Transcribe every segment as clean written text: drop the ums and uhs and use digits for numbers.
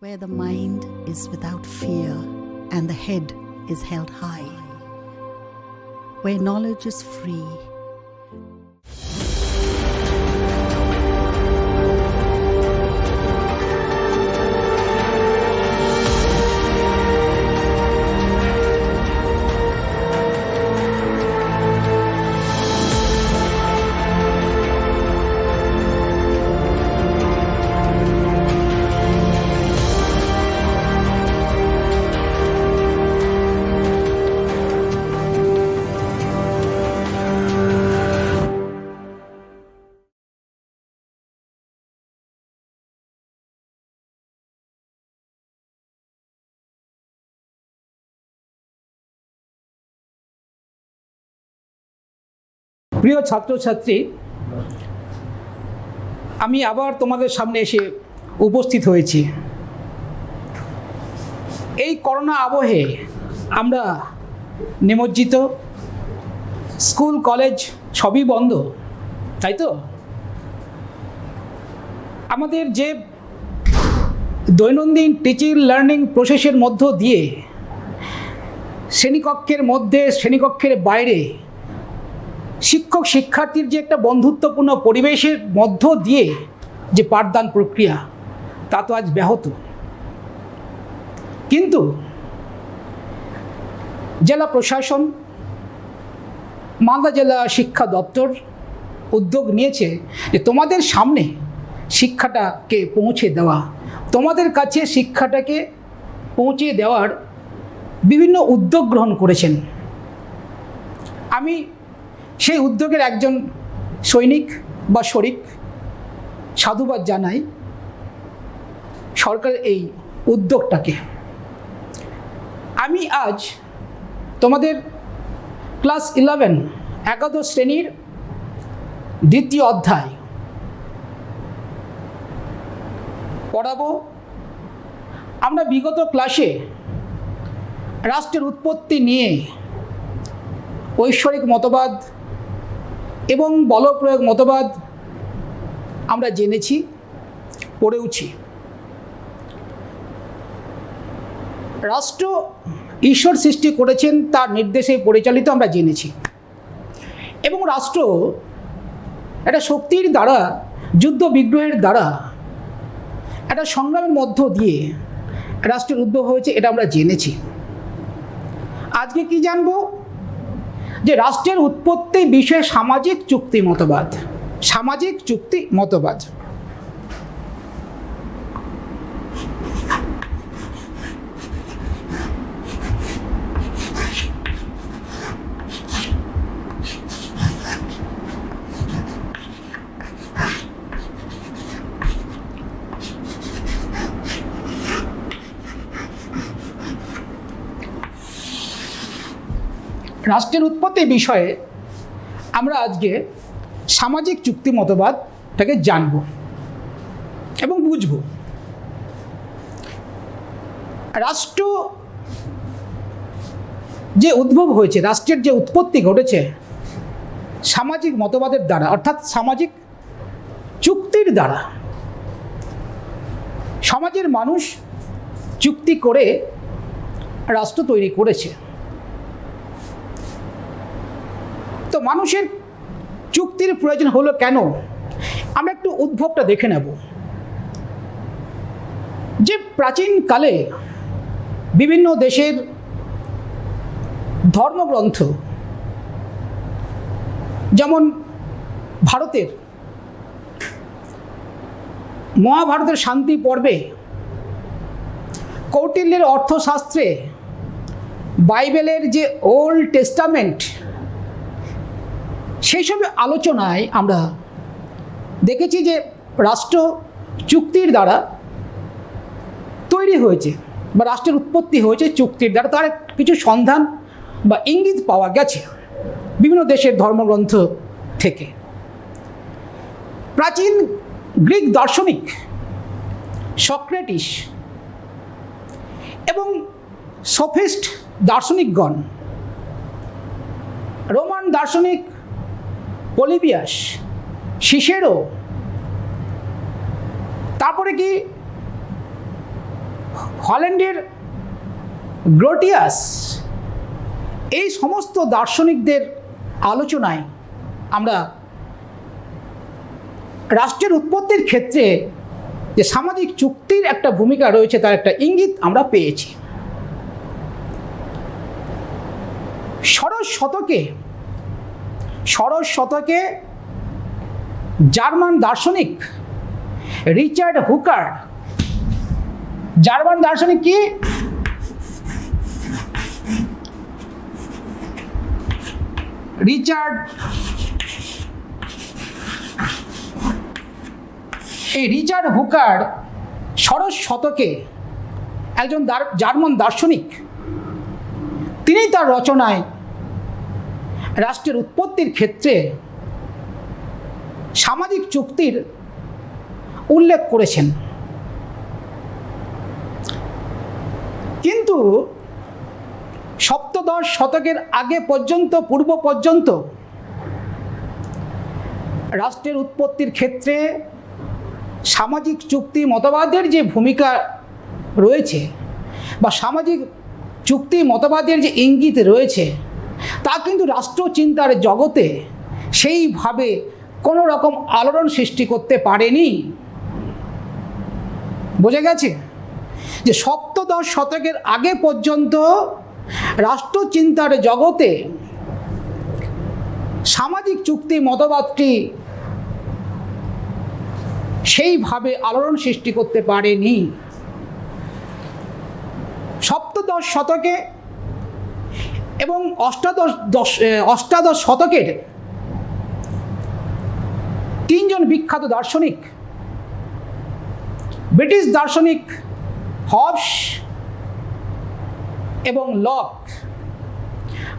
where the mind is without fear and the head is held high, where knowledge is free. প্রিয় ছাত্রছাত্রী, আমি আবার তোমাদের সামনে এসে উপস্থিত হয়েছি। এই করোনা আবহে আমরা নিমজ্জিত, স্কুল কলেজ সবই বন্ধ, তাই তো? আমাদের যে দৈনন্দিন টিচিং লার্নিং প্রসেসের মধ্য দিয়ে শ্রেণীকক্ষের মধ্যে শ্রেণীকক্ষের বাইরে শিক্ষক শিক্ষার্থীর যে একটা বন্ধুত্বপূর্ণ পরিবেশের মধ্য দিয়ে যে পাঠদান প্রক্রিয়া, তা তো আজ ব্যাহত। কিন্তু জেলা প্রশাসন, মালদা জেলা শিক্ষা দপ্তর উদ্যোগ নিয়েছে যে তোমাদের সামনে শিক্ষাটাকে পৌঁছে দেওয়া, তোমাদের কাছে শিক্ষাটাকে পৌঁছে দেওয়ার বিভিন্ন উদ্যোগ গ্রহণ করেছেন। আমি সেই উদ্যোগের একজন সৈনিক বা শরিক, সাধুবাদ জানাই সরকারের এই উদ্যোগটাকে। আমি আজ তোমাদের ক্লাস 11 একাদশ শ্রেণীর দ্বিতীয় অধ্যায় পড়াবো। আমরা বিগত ক্লাসে রাষ্ট্রের উৎপত্তি নিয়ে ঐশ্বরিক মতবাদ এবং বলপ্রয়োগ মতবাদ আমরা জেনেছি, পড়েওছি। রাষ্ট্র ঈশ্বর সৃষ্টি করেছেন, তার নির্দেশে পরিচালিত আমরা জেনেছি। এবং রাষ্ট্র একটা শক্তির দ্বারা, যুদ্ধ বিগ্রহের দ্বারা, একটা সংগ্রামের মধ্য দিয়ে রাষ্ট্রের উদ্ভব হয়েছে, এটা আমরা জেনেছি। আজকে কি জানবো? যে রাষ্ট্রের উৎপত্তি বিষয়ে সামাজিক চুক্তি মতবাদ। সামাজিক চুক্তি মতবাদ। রাষ্ট্রের উৎপত্তি বিষয়ে আমরা আজকে সামাজিক চুক্তি মতবাদটাকে জানব এবং বুঝব। রাষ্ট্র যে উদ্ভব হয়েছে, রাষ্ট্রের যে উৎপত্তি ঘটেছে সামাজিক মতবাদের দ্বারা, অর্থাৎ সামাজিক চুক্তির দ্বারা। সমাজের মানুষ চুক্তি করে রাষ্ট্র তৈরি করেছে। তো মানুষের চুক্তির প্রয়োজন হলো কেন? আমরা একটু উদ্ভবটা দেখে নেব। যে প্রাচীনকালে বিভিন্ন দেশের ধর্মগ্রন্থ, যেমন ভারতের মহাভারতের শান্তি পর্বে, কৌটিল্যের অর্থশাস্ত্রে, বাইবেলের যে ওল্ড টেস্টামেন্ট, সেই সব আলোচনায় আমরা দেখেছি যে রাষ্ট্র চুক্তির দ্বারা তৈরি হয়েছে বা রাষ্ট্রের উৎপত্তি হয়েছে চুক্তির দ্বারা। তার কিছু সন্ধান বা ইঙ্গিত পাওয়া গেছে বিভিন্ন দেশের ধর্মগ্রন্থ থেকে। প্রাচীন গ্রিক দার্শনিক সক্রেটিস এবং সোফিস্ট দার্শনিকগণ, রোমান দার্শনিক পলিবিয়াস, সিসেরো, তারপরে কি হল্যান্ডের গ্রোটিয়াস, এই সমস্ত দার্শনিকদের আলোচনায় আমরা রাষ্ট্রের উৎপত্তির ক্ষেত্রে যে সামাজিক চুক্তির একটা ভূমিকা রয়েছে তার একটা ইঙ্গিত আমরা পেয়েছি। ষোড়শ শতকে জার্মান দার্শনিক রিচার্ড হুকার, জার্মান দার্শনিক কি? রিচার্ড হুকার ষোড়শ শতকে একজন জার্মান দার্শনিক, তিনি তার রচনায় রাষ্ট্রের উৎপত্তির ক্ষেত্রে সামাজিক চুক্তির উল্লেখ করেছেন। কিন্তু সপ্তদশ শতকের আগে পর্যন্ত, পূর্ব পর্যন্ত রাষ্ট্রের উৎপত্তির ক্ষেত্রে সামাজিক চুক্তি মতবাদের যে ভূমিকা রয়েছে বা সামাজিক চুক্তি মতবাদের যে ইঙ্গিত রয়েছে তা কিন্তু রাষ্ট্রচিন্তার জগতে সেইভাবে কোনো রকম আলোড়ন সৃষ্টি করতে পারেনি। বোঝা গেছে যে সপ্তদশ শতকের আগে পর্যন্ত রাষ্ট্রচিন্তার জগতে সামাজিক চুক্তি মতবাদটি সেইভাবে আলোড়ন সৃষ্টি করতে পারেনি। সপ্তদশ শতকে এবং অষ্টাদশ শতকের তিনজন বিখ্যাত দার্শনিক, ব্রিটিশ দার্শনিক হবস এবং লক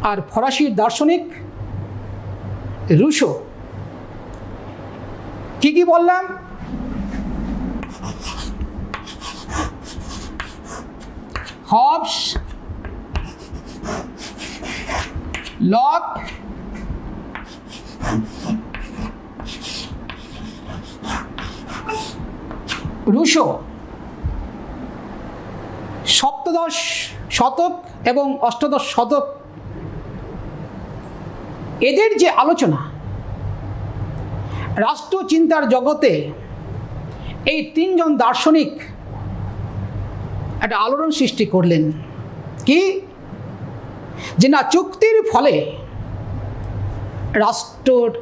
আর ফরাসি দার্শনিক রুশো, কি বললাম? হবস, লক, রুশো সপ্তদশ শতক এবং অষ্টাদশ শতক এদের যে আলোচনা রাষ্ট্রচিন্তার জগতে এই তিনজন দার্শনিক একটা আলোড়ন সৃষ্টি করলেন। কি? যে না, চুক্তির ফলে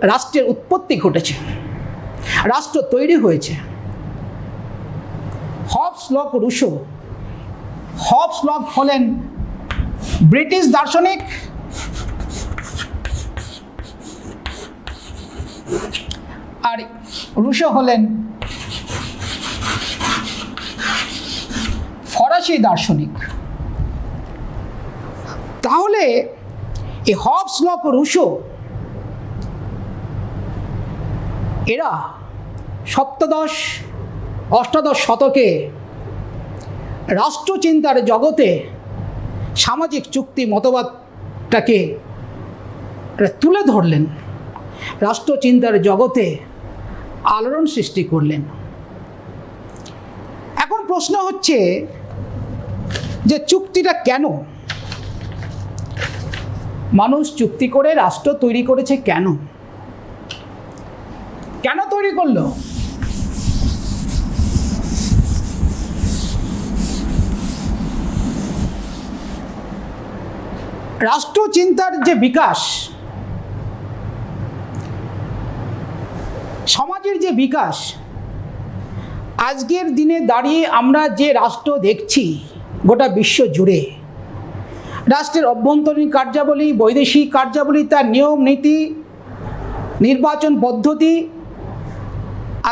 রাষ্ট্রের উৎপত্তি ঘটেছে, রাষ্ট্র তৈরি হয়েছে। Hobbes, Locke, Rousseau. Hobbes, Locke হলেন ব্রিটিশ দার্শনিক, আর রুশো হলেন ফরাসি দার্শনিক। তাহলে এই হবস, লক, রুশো এরা সপ্তদশ অষ্টাদশ শতকে রাষ্ট্রচিন্তার জগতে সামাজিক চুক্তি মতবাদটাকে তুলে ধরলেন, রাষ্ট্রচিন্তার জগতে আলোড়ন সৃষ্টি করলেন। এখন প্রশ্ন হচ্ছে যে চুক্তিটা কেন? মানুষ চুক্তি করে রাষ্ট্র তৈরি করেছে কেন? কেন তৈরি করলো? রাষ্ট্রচিন্তার যে বিকাশ, সমাজের যে বিকাশ, আজকের দিনে দাঁড়িয়ে আমরা যে রাষ্ট্র দেখছি গোটা বিশ্ব জুড়ে, রাষ্ট্রের অভ্যন্তরীণ কার্যাবলী, বৈদেশিক কার্যাবলী, তার নিয়ম নীতি, নির্বাচন পদ্ধতি,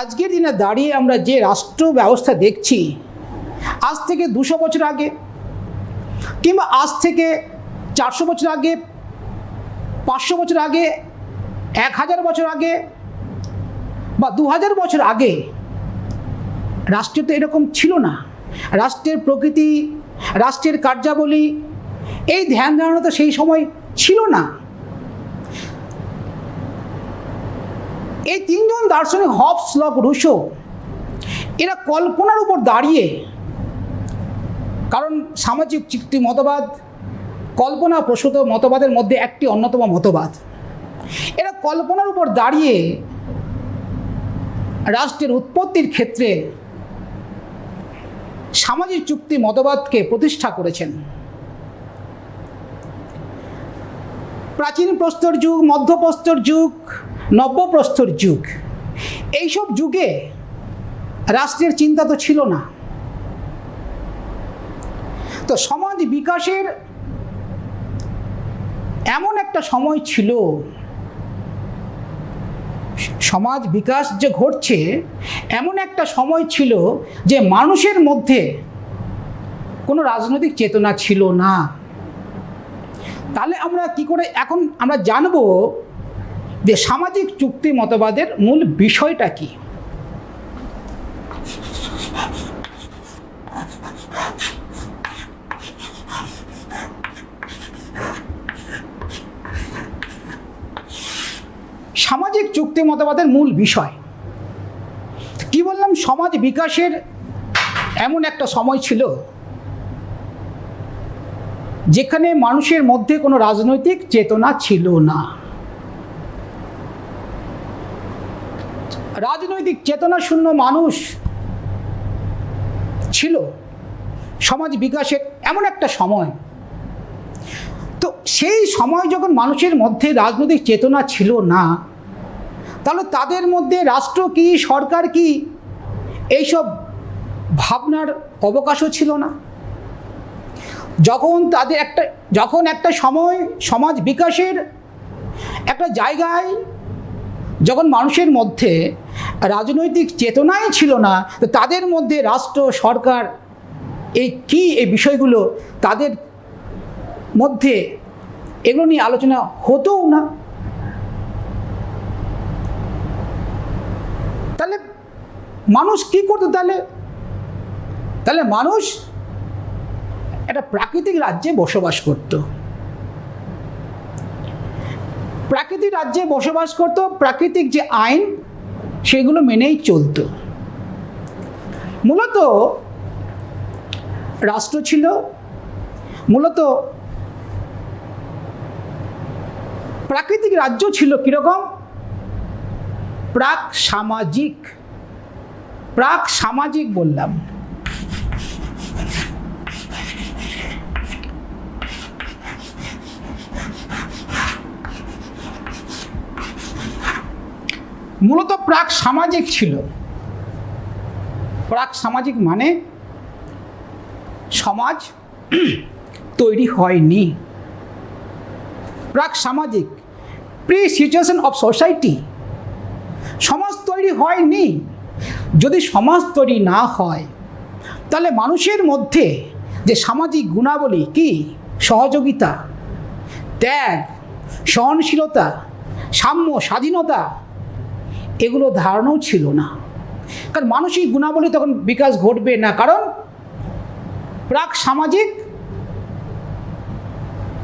আজকের দিনে দাঁড়িয়ে আমরা যে রাষ্ট্র ব্যবস্থা দেখছি আজ থেকে 200 বছর আগে কিংবা আজ থেকে 400 বছর আগে, 500 বছর আগে, 1000 বছর আগে বা 2000 বছর আগে রাষ্ট্র তো এরকম ছিল না। রাষ্ট্রের প্রকৃতি, রাষ্ট্রের কার্যাবলী, এই ধ্যান ধারণা তো সেই সময় ছিল না। এই তিনজন দার্শনিক হবস, লক, রুশো এরা কল্পনার উপর দাঁড়িয়ে কারণ সামাজিক যুক্তি মতবাদ কল্পনাপ্রসূত মতবাদের মধ্যে একটি অন্যতম মতবাদ। এরা কল্পনার উপর দাঁড়িয়ে রাষ্ট্রের উৎপত্তির ক্ষেত্রে সামাজিক যুক্তি মতবাদকে প্রতিষ্ঠা করেছেন। প্রাচীন প্রস্তর যুগ, মধ্যপ্রস্তর যুগ, নব্যপ্রস্তর যুগ, এইসব যুগে রাষ্ট্রের চিন্তা তো ছিল না। তো সমাজ বিকাশের এমন একটা সময় ছিল, সমাজ বিকাশ যে ঘটছে এমন একটা সময় ছিল যে মানুষের মধ্যে কোনো রাজনৈতিক চেতনা ছিল না। তাহলে আমরা কি করে এখন আমরা জানব যে সামাজিক যুক্তি মতবাদের মূল বিষয়টা কি? সামাজিক যুক্তি মতবাদের মূল বিষয় কি বললাম? সমাজ বিকাশের এমন একটা সময় ছিল যেখানে মানুষের মধ্যে কোনো রাজনৈতিক চেতনা ছিল না। রাজনৈতিক চেতনা শূন্য মানুষ ছিল সমাজ বিকাশের এমন একটা সময়। তো সেই সময় যখন মানুষের মধ্যে রাজনৈতিক চেতনা ছিল না, তাহলে তাদের মধ্যে রাষ্ট্র কি, সরকার কি, এইসব ভাবনার অবকাশও ছিল না। যখন একটা সময় সমাজ বিকাশের একটা জায়গায় যখন মানুষের মধ্যে রাজনৈতিক চেতনাই ছিল না, তো তাদের মধ্যে রাষ্ট্র, সরকার এই বিষয়গুলো তাদের মধ্যে এগুলো নিয়ে আলোচনা হতোও না। তাহলে মানুষ কি করতো? তাহলে মানুষ একটা প্রাকৃতিক রাজ্যে বসবাস করত। প্রাকৃতিক রাজ্যে বসবাস করত, প্রাকৃতিক যে আইন সেগুলো মেনেই চলত। মূলত রাষ্ট্র ছিল মূলত প্রাকৃতিক রাজ্য ছিল কিরকম? প্রাক সামাজিক বললাম। মূলত প্রাক সামাজিক ছিল। প্রাক সামাজিক মানে সমাজ তৈরি হয়নি। প্রাক সামাজিক, প্রি সিচুয়েশন অফ সোসাইটি, সমাজ তৈরি হয়নি। যদি সমাজ তৈরি না হয় তাহলে মানুষের মধ্যে যে সামাজিক গুণাবলী কি, সহযোগিতা, ত্যাগ, সহনশীলতা, সাম্য, স্বাধীনতা, এগুলো ধারণাও ছিল না। কারণ মানসিক গুণাবলী তখন বিকাশ ঘটবে না। কারণ প্রাক সামাজিক,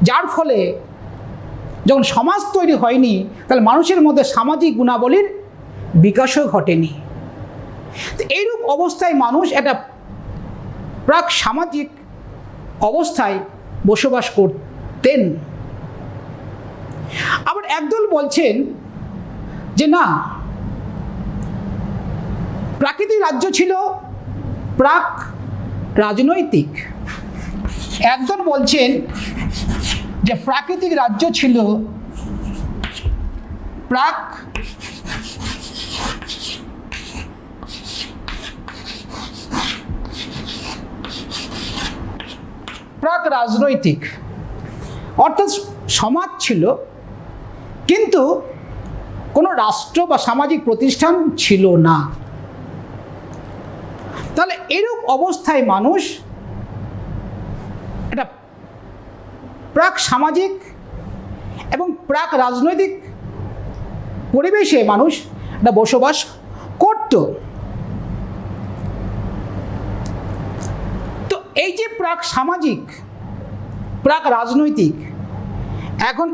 যার ফলে যখন সমাজ তৈরি হয়নি তাহলে মানুষের মধ্যে সামাজিক গুণাবলীর বিকাশও ঘটেনি। তো এইরূপ অবস্থায় মানুষ একটা প্রাক সামাজিক অবস্থায় বসবাস করতেন। আবার একদল বলছেন যে না, প্রাকৃতিক রাজ্য ছিল প্রাক রাজনৈতিক। একদল বলছেন যে প্রাকৃতিক রাজ্য ছিল প্রাক রাজনৈতিক, অর্থাৎ সমাজ ছিল কিন্তু কোনো রাষ্ট্র বা সামাজিক প্রতিষ্ঠান ছিল না। তাহলে এরূপ অবস্থায় মানুষ একটা প্রাক সামাজিক এবং প্রাক রাজনৈতিক পরিবেশে মানুষ একটা বসবাস করত। তো এই যে প্রাক সামাজিক, প্রাক রাজনৈতিক, এখন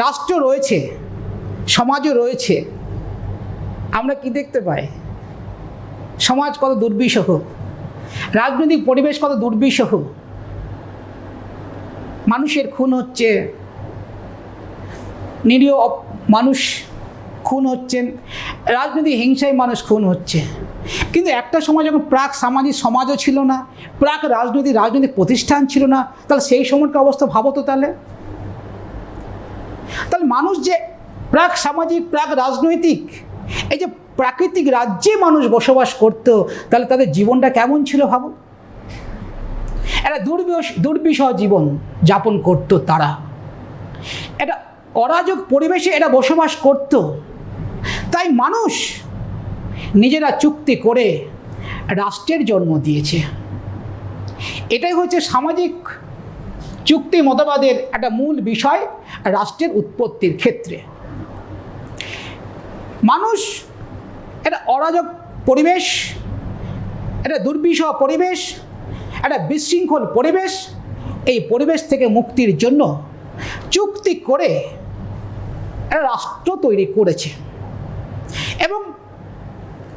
রাষ্ট্র রয়েছে, সমাজও রয়েছে, আমরা কি দেখতে পাই? সমাজ কত দুর্বিষহ। রাজনৈতিক পরিবেশ কত দুর্বিষহ, মানুষের খুন হচ্ছে, নিরীহ মানুষ খুন হচ্ছেন, রাজনৈতিক হিংসায় মানুষ খুন হচ্ছে। কিন্তু একটা সময় যখন প্রাক সামাজিক সমাজও ছিল না, প্রাক রাজনৈতিক প্রতিষ্ঠান ছিল না, তাহলে সেই সময়কার অবস্থা ভাবো তো। তাহলে মানুষ যে প্রাক সামাজিক প্রাক রাজনৈতিক এই যে প্রাকৃতিক রাজ্যে মানুষ বসবাস করত, তাহলে তাদের জীবনটা কেমন ছিল ভাবো। একটা দুর্বিষহ জীবন যাপন করত তারা, এটা অরাজক পরিবেশে এরা বসবাস করত। তাই মানুষ নিজেরা চুক্তি করে রাষ্ট্রের জন্ম দিয়েছে। এটাই হচ্ছে সামাজিক চুক্তি মতবাদের একটা মূল বিষয় রাষ্ট্রের উৎপত্তির ক্ষেত্রে। মানুষ একটা অরাজক পরিবেশ, একটা দুর্বিষহ পরিবেশ, একটা বিশৃঙ্খল পরিবেশ, এই পরিবেশ থেকে মুক্তির জন্য চুক্তি করে একটা রাষ্ট্র তৈরি করেছে এবং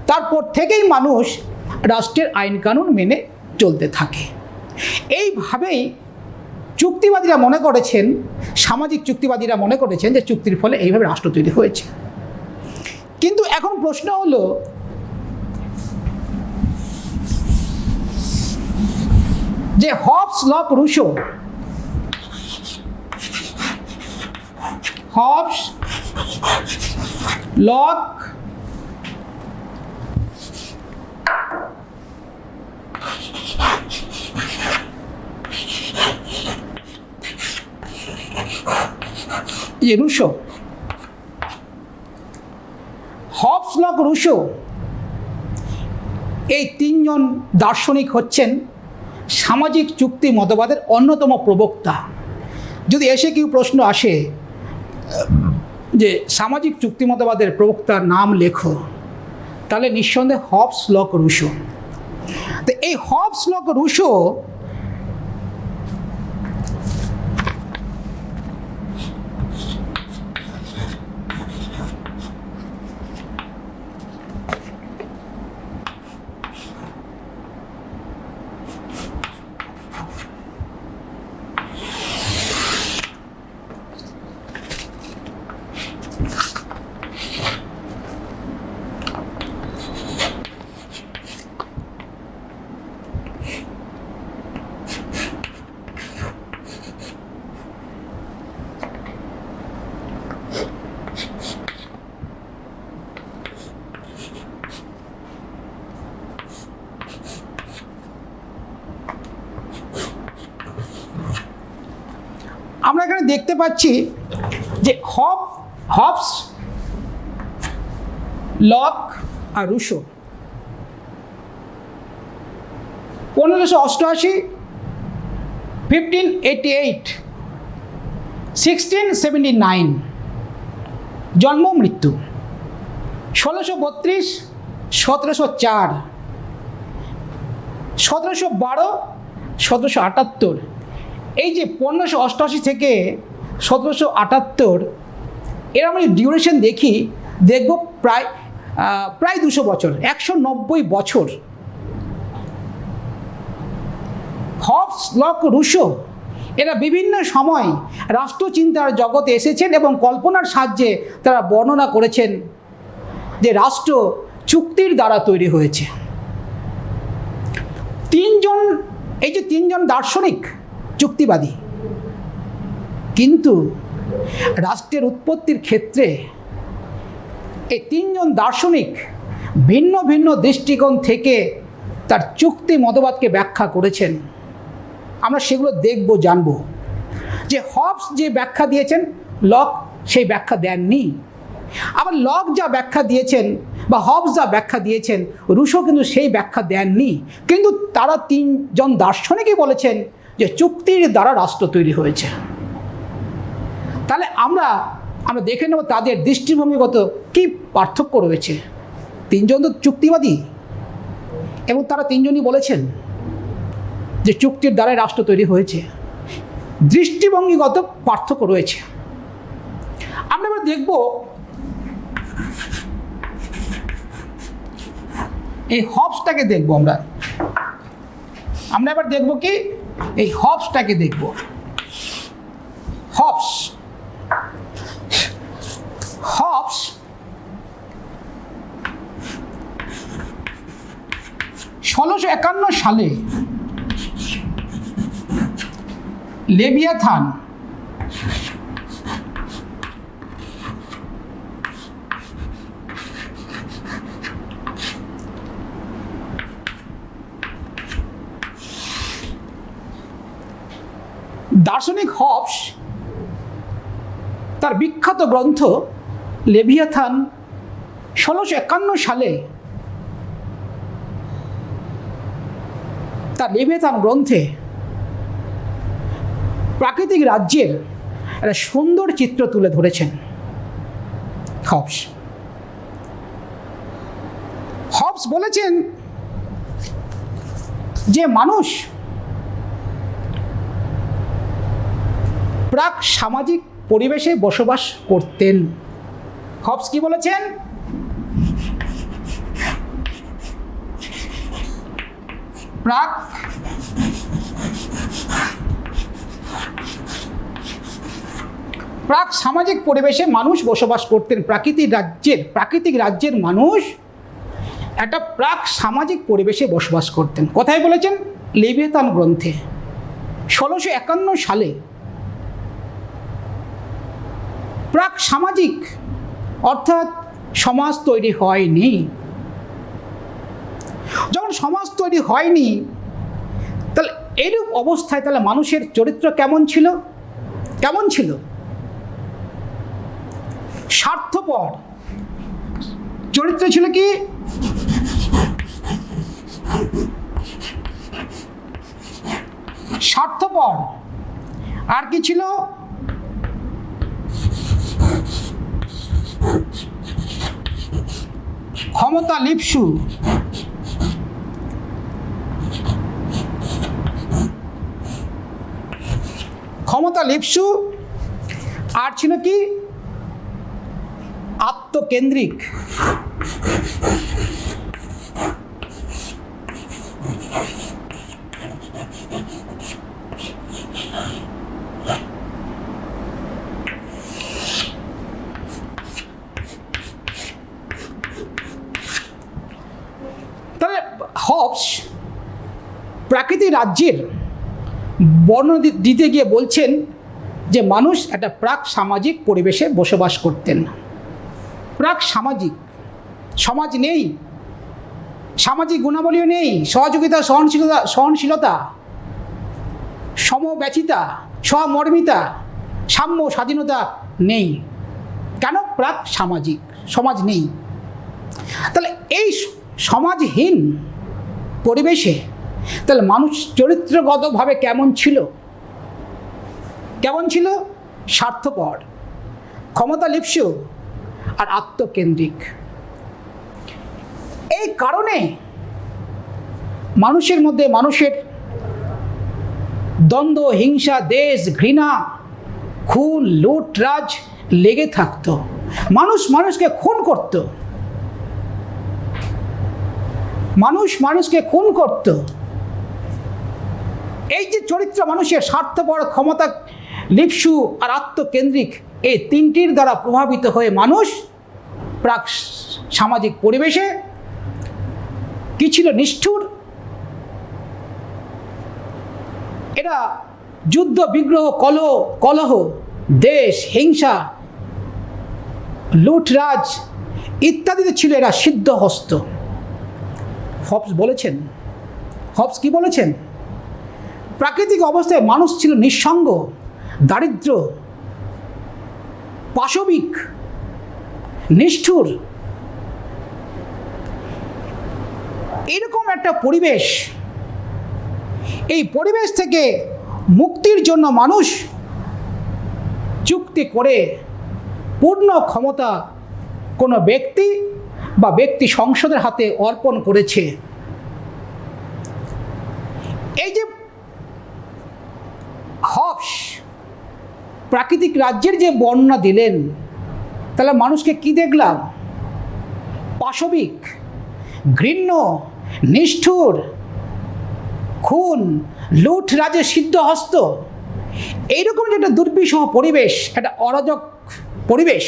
তারপর থেকেই মানুষ রাষ্ট্রের আইন কানুন মেনে চলতে থাকে। এইভাবেই চুক্তিবাদীরা মনে করেছেন, সামাজিক চুক্তিবাদীরা মনে করেছেন যে চুক্তির ফলে এইভাবে রাষ্ট্র তৈরি হয়েছে। কিন্তু এখন প্রশ্ন হলো, যে Hobbes, Locke, Rousseau, Hobbes, Locke, Rousseau, Hobbes, Locke, Rousseau এই তিনজন দার্শনিক হচ্ছেন সামাজিক চুক্তি মতবাদের অন্যতম প্রবক্তা। যদি এসে কেউ প্রশ্ন আসে যে সামাজিক চুক্তি মতবাদের প্রবক্তার নাম লেখো, তাহলে নিঃসন্দেহে হবস, লক, রুসো। তো এই হবস, লক, রুসো আমরা এখানে দেখতে পাচ্ছি যে হবস, লক আর রুসো 1588, 1588, 1679 জন্ম মৃত্যু, 1632, 1704, 1712, 1778। এই যে 1588 থেকে 1778 এর আমরা ডিউরেশন দেখব প্রায় 200 বছর, 190 বছর। হবস, লক, রুসো এরা বিভিন্ন সময় রাষ্ট্রচিন্তার জগতে এসেছেন এবং কল্পনার সাহায্যে তারা বর্ণনা করেছেন যে রাষ্ট্র চুক্তির দ্বারা তৈরি হয়েছে। তিনজন দার্শনিক চুক্তিবাদী, কিন্তু রাষ্ট্রের উৎপত্তির ক্ষেত্রে এই তিনজন দার্শনিক ভিন্ন ভিন্ন দৃষ্টিকোণ থেকে তার চুক্তি মতবাদকে ব্যাখ্যা করেছেন। আমরা সেগুলো দেখব, জানব। যে হবস যে ব্যাখ্যা দিয়েছেন, লক সেই ব্যাখ্যা দেননি। আবার লক যা ব্যাখ্যা দিয়েছেন বা হবস যা ব্যাখ্যা দিয়েছেন, রুসো কিন্তু সেই ব্যাখ্যা দেননি। কিন্তু তারা তিনজন দার্শনিকই বলেছেন যে চুক্তির দ্বারা রাষ্ট্র তৈরি হয়েছে। তাহলে আমরা দেখে নেব তাদের দৃষ্টিভঙ্গিগত কী পার্থক্য রয়েছে। তিনজন তো চুক্তিবাদী এবং তারা তিনজনই বলেছেন যে চুক্তির দ্বারাই রাষ্ট্র তৈরি হয়েছে। দৃষ্টিভঙ্গিগত পার্থক্য রয়েছে। আমরা এবার দেখব এই হবসটাকে দেখব আমরা। আমরা এবার দেখব কি এই হবসটাকে দেখব। হবস 1651 সালে লেভিয়াথান দার্শনিক হবস তার বিখ্যাত গ্রন্থ লেভিয়াথান 1651 সালে তার লেভিয়াথান গ্রন্থে প্রাকৃতিক রাজ্যের একটা সুন্দর চিত্র তুলে ধরেছেন হবস বলেছেন যে মানুষ প্রাক সামাজিক পরিবেশে বসবাস করতেন। হবস কি বলেছেন? প্রাক সামাজিক পরিবেশে মানুষ বসবাস করতেন। প্রাকৃতিক রাজ্যের মানুষ একটা প্রাক সামাজিক পরিবেশে বসবাস করতেন। কোথায় বলেছেন? লেভিয়াথান গ্রন্থে 1651 সালে। প্রাক সামাজিক অর্থাৎ সমাজ তৈরি হয়নি। যখন সমাজ তৈরি হয়নি তাহলে এরূপ অবস্থায় তাহলে মানুষের চরিত্র কেমন ছিল? স্বার্থপর চরিত্র ছিল। কি স্বার্থপর, আর কি ছিল? ক্ষমতা লিপ্সু। আর ছিল কি? আত্মকেন্দ্রিক। তাহলে হবস প্রাকৃতিক রাজ্যের বর্ণনা দিতে গিয়ে বলছেন যে মানুষ একটা প্রাক সামাজিক পরিবেশে বসবাস করতেন। প্রাক সামাজিক সমাজ নেই, সামাজিক গুণাবলীও নেই, সহযোগিতা, সহনশীলতা, সমব্যথিতা, সমর্মিতা, সাম্য, স্বাধীনতা নেই। কেন? প্রাক সামাজিক সমাজ নেই। তাহলে এই সমাজহীন পরিবেশে তাহলে মানুষ চরিত্রগতভাবে কেমন ছিল? স্বার্থপর, ক্ষমতা লিপ্সু আর আত্মকেন্দ্রিক। এই কারণে মানুষের মধ্যে দ্বন্দ্ব, হিংসা, দেশ, ঘৃণা, খুন, লুটরাজ লেগে থাকত। মানুষকে খুন করত। এই যে চরিত্র মানুষের স্বার্থপর, ক্ষমতা লিপ্সু আর আত্মকেন্দ্রিক, এই তিনটির দ্বারা প্রভাবিত হয়ে মানুষ প্রাক সামাজিক পরিবেশে কি ছিল? নিষ্ঠুর। এরা যুদ্ধ, বিগ্রহ, কলহ, দেশ, হিংসা, লুটরাজ ইত্যাদিতে ছিল এরা সিদ্ধহস্ত। হবস কি বলেছেন? প্রাকৃতিক অবস্থায় মানুষ ছিল নিঃসঙ্গ, দারিদ্র, পাশবিক, নিষ্ঠুর। এরকম একটা পরিবেশ, এই পরিবেশ থেকে মুক্তির জন্য মানুষ চুক্তি করে পূর্ণ ক্ষমতা কোনো ব্যক্তি বা ব্যক্তি সংসদের হাতে অর্পণ করেছে। এই যে হবস প্রাকৃতিক রাজ্যের যে বর্ণনা দিলেন, তাহলে মানুষকে কি দেখলাম? পাশবিক, ঘৃণ্য, নিষ্ঠুর, খুন, লুঠ রাজের সিদ্ধহস্ত, এইরকম যে একটা দুর্বিষহ পরিবেশ, একটা অরাজক পরিবেশ,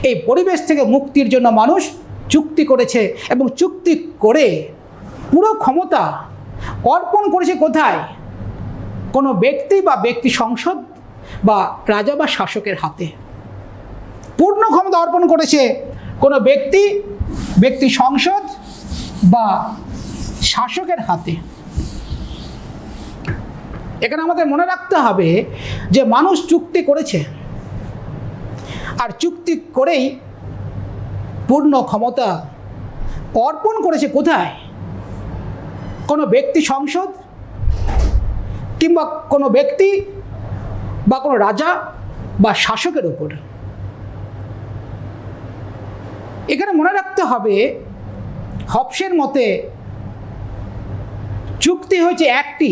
এই পরিবেশ থেকে মুক্তির জন্য মানুষ চুক্তি করেছে এবং চুক্তি করে পুরো ক্ষমতা অর্পণ করেছে কোথায়? কোনো ব্যক্তি বা ব্যক্তি সংসদ বা রাজা বা শাসকের হাতে। পূর্ণ ক্ষমতা অর্পণ করেছে কোনো ব্যক্তি, ব্যক্তি সংসদ বা শাসকের হাতে। এখানে আমাদের মনে রাখতে হবে যে মানুষ চুক্তি করেছে, আর চুক্তি করেই পূর্ণ ক্ষমতা অর্পণ করেছে কোথায়? কোনো ব্যক্তি সংসদ কিংবা কোনো ব্যক্তি বা কোনো রাজা বা শাসকের উপর। এখানে মনে রাখতে হবে হবসের মতে চুক্তি হয়েছে একটি।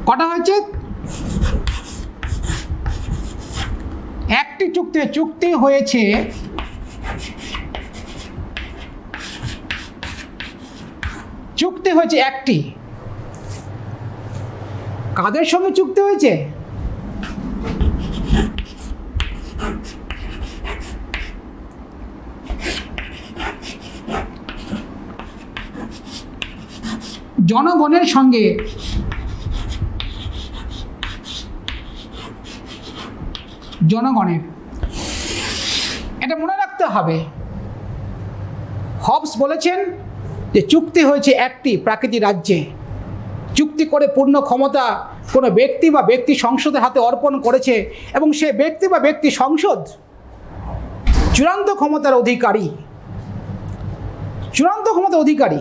কটা হয়েছে? একটি চুক্তি হয়েছে একটি। কাদের সঙ্গে চুক্তি হয়েছে? জনগণের সঙ্গে। জনগণের, এটা মনে রাখতে হবে। হবস বলেছেন যে চুক্তি হয়েছে একটি প্রাকৃতিক রাজ্যে, চুক্তি করে পূর্ণ ক্ষমতা কোনো ব্যক্তি বা ব্যক্তি সংসদের হাতে অর্পণ করেছে এবং সে ব্যক্তি বা ব্যক্তি সংসদ চূড়ান্ত ক্ষমতার অধিকারী। চূড়ান্ত ক্ষমতার অধিকারী।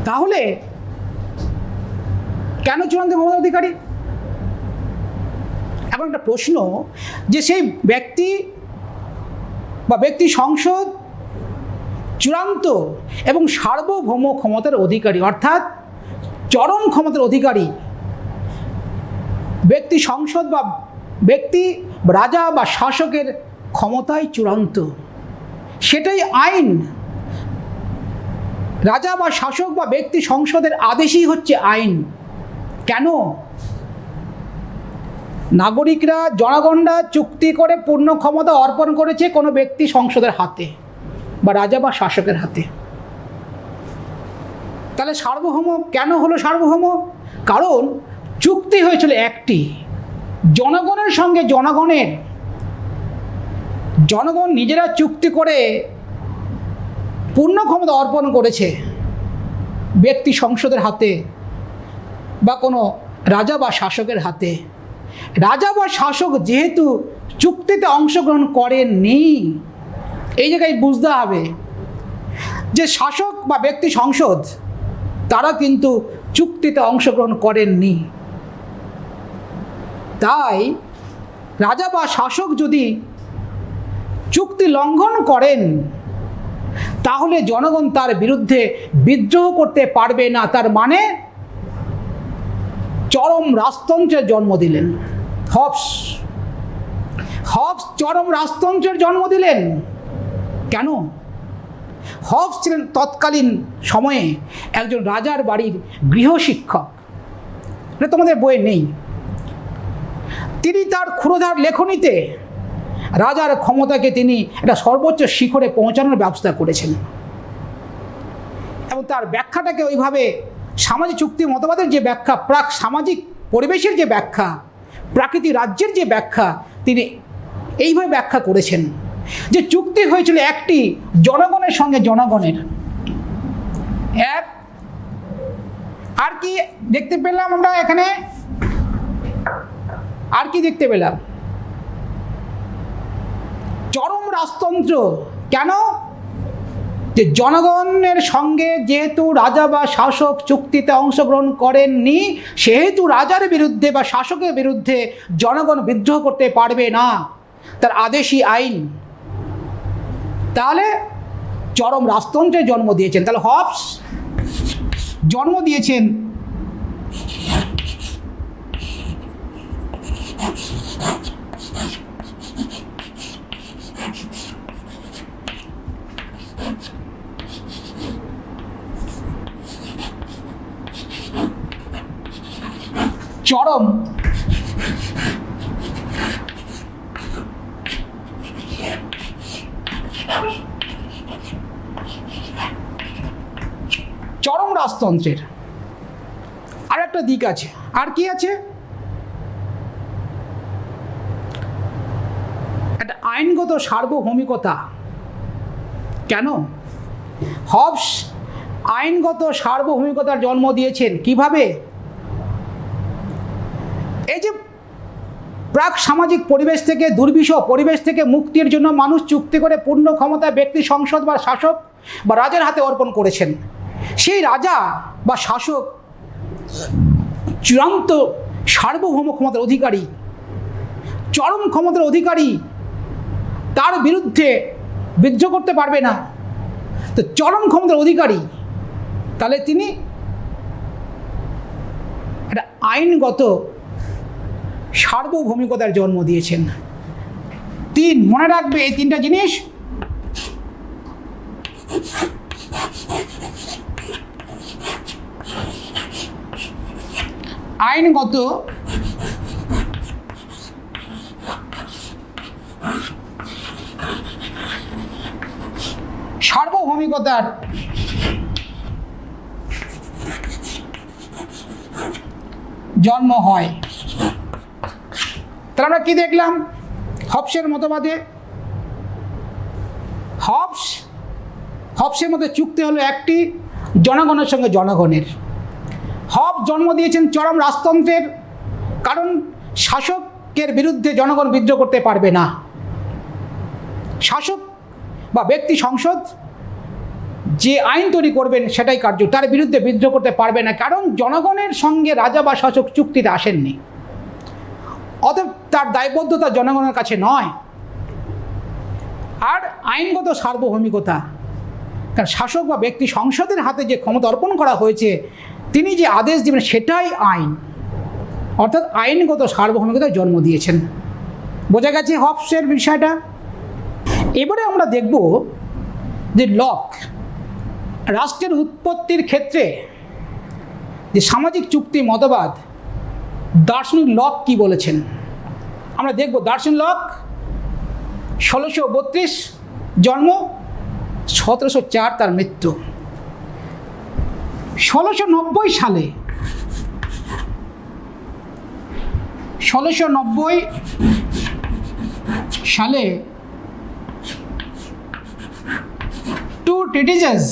তাহলে কেন চূড়ান্ত ক্ষমতার অধিকারী? এখন একটা প্রশ্ন যে সেই ব্যক্তি বা ব্যক্তি সংসদ চূড়ান্ত এবং সার্বভৌম ক্ষমতার অধিকারী, অর্থাৎ চরম ক্ষমতার অধিকারী। ব্যক্তি সংসদ বা ব্যক্তি রাজা বা শাসকের ক্ষমতাই চূড়ান্ত, সেটাই আইন। রাজা বা শাসক বা ব্যক্তি সংসদের আদেশই হচ্ছে আইন। কেন? নাগরিকরা, জনগণরা চুক্তি করে পূর্ণ ক্ষমতা অর্পণ করেছে কোনো ব্যক্তি সংসদের হাতে বা রাজা বা শাসকের হাতে। তাহলে সার্বভৌম কেন হলো সার্বভৌম? কারণ চুক্তি হয়েছিল একটি, জনগণের সঙ্গে জনগণের। জনগণ নিজেরা চুক্তি করে পূর্ণ ক্ষমতা অর্পণ করেছে ব্যক্তি সংসদের হাতে বা কোনো রাজা বা শাসকের হাতে। রাজা বা শাসক যেহেতু চুক্তিতে অংশগ্রহণ করেননি, এই জায়গায় বুঝতে হবে যে শাসক বা ব্যক্তি সংসদ তারা কিন্তু চুক্তিতে অংশগ্রহণ করেননি। তাই রাজা বা শাসক যদি চুক্তি লঙ্ঘন করেন তাহলে জনগণ তার বিরুদ্ধে বিদ্রোহ করতে পারবে না। তার মানে চরম রাজতন্ত্রের জন্ম দিলেন হবস। চরম রাজতন্ত্রের জন্ম দিলেন। কেন? হবস ছিলেন তৎকালীন সময়ে একজন রাজার বাড়ির গৃহশিক্ষক। এটা তোমাদের বইয়ে নেই। তিনি তার ক্ষুরধার লেখনীতে রাজার ক্ষমতাকে তিনি একটা সর্বোচ্চ শিখরে পৌঁছানোর ব্যবস্থা করেছেন এবং তার ব্যাখ্যাটাকে ওইভাবে সামাজিক চুক্তি মতবাদের যে ব্যাখ্যা, প্রাক সামাজিক পরিবেশের যে ব্যাখ্যা, প্রাকৃতিক রাজ্যের যে ব্যাখ্যা, তিনি এইভাবে ব্যাখ্যা করেছেন যে চুক্তি হয়েছিল একটি, জনগণের সঙ্গে জনগণের। এক, আর কি দেখতে পেলাম আমরা এখানে? আর কি দেখতে পেলাম? চরম রাজতন্ত্র। কেন? যে জনগণের সঙ্গে যেহেতু রাজা বা শাসক চুক্তিতে অংশগ্রহণ করেননি, সেহেতু রাজার বিরুদ্ধে বা শাসকের বিরুদ্ধে জনগণ বিদ্রোহ করতে পারবে না, তার আদেশই আইন। তাহলে চরম রাজতন্ত্রের জন্ম দিয়েছেন। তাহলে হবস জন্ম দিয়েছেন চরম রাজতন্ত্রের আর একটা দিক আছে। আর কি আছে? একটা আইনগত সার্বভৌমিকতা। কেন? হবস আইনগত সার্বভৌমিকতার জন্ম দিয়েছেন কিভাবে? এই যে প্রাক সামাজিক পরিবেশ থেকে, দুর্বিষহ পরিবেশ থেকে মুক্তির জন্য মানুষ চুক্তি করে পূর্ণ ক্ষমতায় ব্যক্তি সংসদ বা শাসক বা রাজার হাতে অর্পণ করেছেন। সেই রাজা বা শাসক চূড়ান্ত সার্বভৌম ক্ষমতার অধিকারী, চরম ক্ষমতার অধিকারী, তার বিরুদ্ধে বিদ্রোহ করতে পারবে না। তো চরম ক্ষমতার অধিকারী, তাহলে তিনি একটা আইনগত সার্বভৌমিকতার জন্ম দিয়েছেন। মনে রাখবে এই তিনটা জিনিস। আইনগত সার্বভৌমিকতার জন্ম হয়। তাহলে আমরা কি দেখলাম হবসের মতবাদে? হবসের মধ্যে চুক্তি হলো একটি, জনগণের সঙ্গে জনগণের। হবস জন্ম দিয়েছেন চরম রাজতন্ত্রের, কারণ শাসকের বিরুদ্ধে জনগণ বিদ্রোহ করতে পারবে না। শাসক বা ব্যক্তি সংসদ যে আইন তৈরি করবেন সেটাই কার্য, তার বিরুদ্ধে বিদ্রোহ করতে পারবে না, কারণ জনগণের সঙ্গে রাজা বা শাসক চুক্তিতে আসেননি। অতএব তার দায়বদ্ধতা জনগণের কাছে নয়। আর আইনগত সার্বভৌমিকতা, কারণ শাসক বা ব্যক্তি সংসদের হাতে যে ক্ষমতা অর্পণ করা হয়েছে, তিনি যে আদেশ দেবেন সেটাই আইন, অর্থাৎ আইনগত সার্বভৌমিকতার জন্ম দিয়েছেন। বোঝা গেছে হবসের বিষয়টা? এবারে আমরা দেখব যে লক রাষ্ট্রের উৎপত্তির ক্ষেত্রে যে সামাজিক চুক্তি মতবাদ, দার্শনিক লক কি বলেছেন আমরা দেখব। দার্শনিক লক 1632 জন্ম, 1704 তার মৃত্যু। 1690 সালে টু ট্রিটিজেস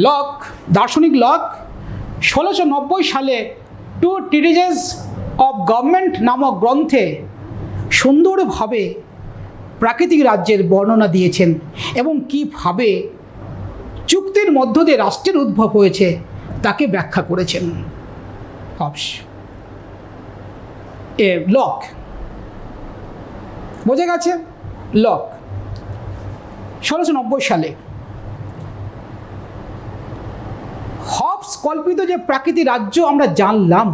লক, দার্শনিক লক 1690 সালে টু ট্রিটিজেস অফ গভর্নমেন্ট নামক গ্রন্থে সুন্দরভাবে প্রাকৃতিক রাজ্যের বর্ণনা দিয়েছেন এবং কীভাবে চুক্তির মধ্য দিয়ে রাষ্ট্রের উদ্ভব হয়েছে তাকে ব্যাখ্যা করেছেন হবস। লক বোঝা গেছে? লক 1690 সালে। হবস কল্পিত যে প্রাকৃতিক রাজ্য আমরা জানলাম,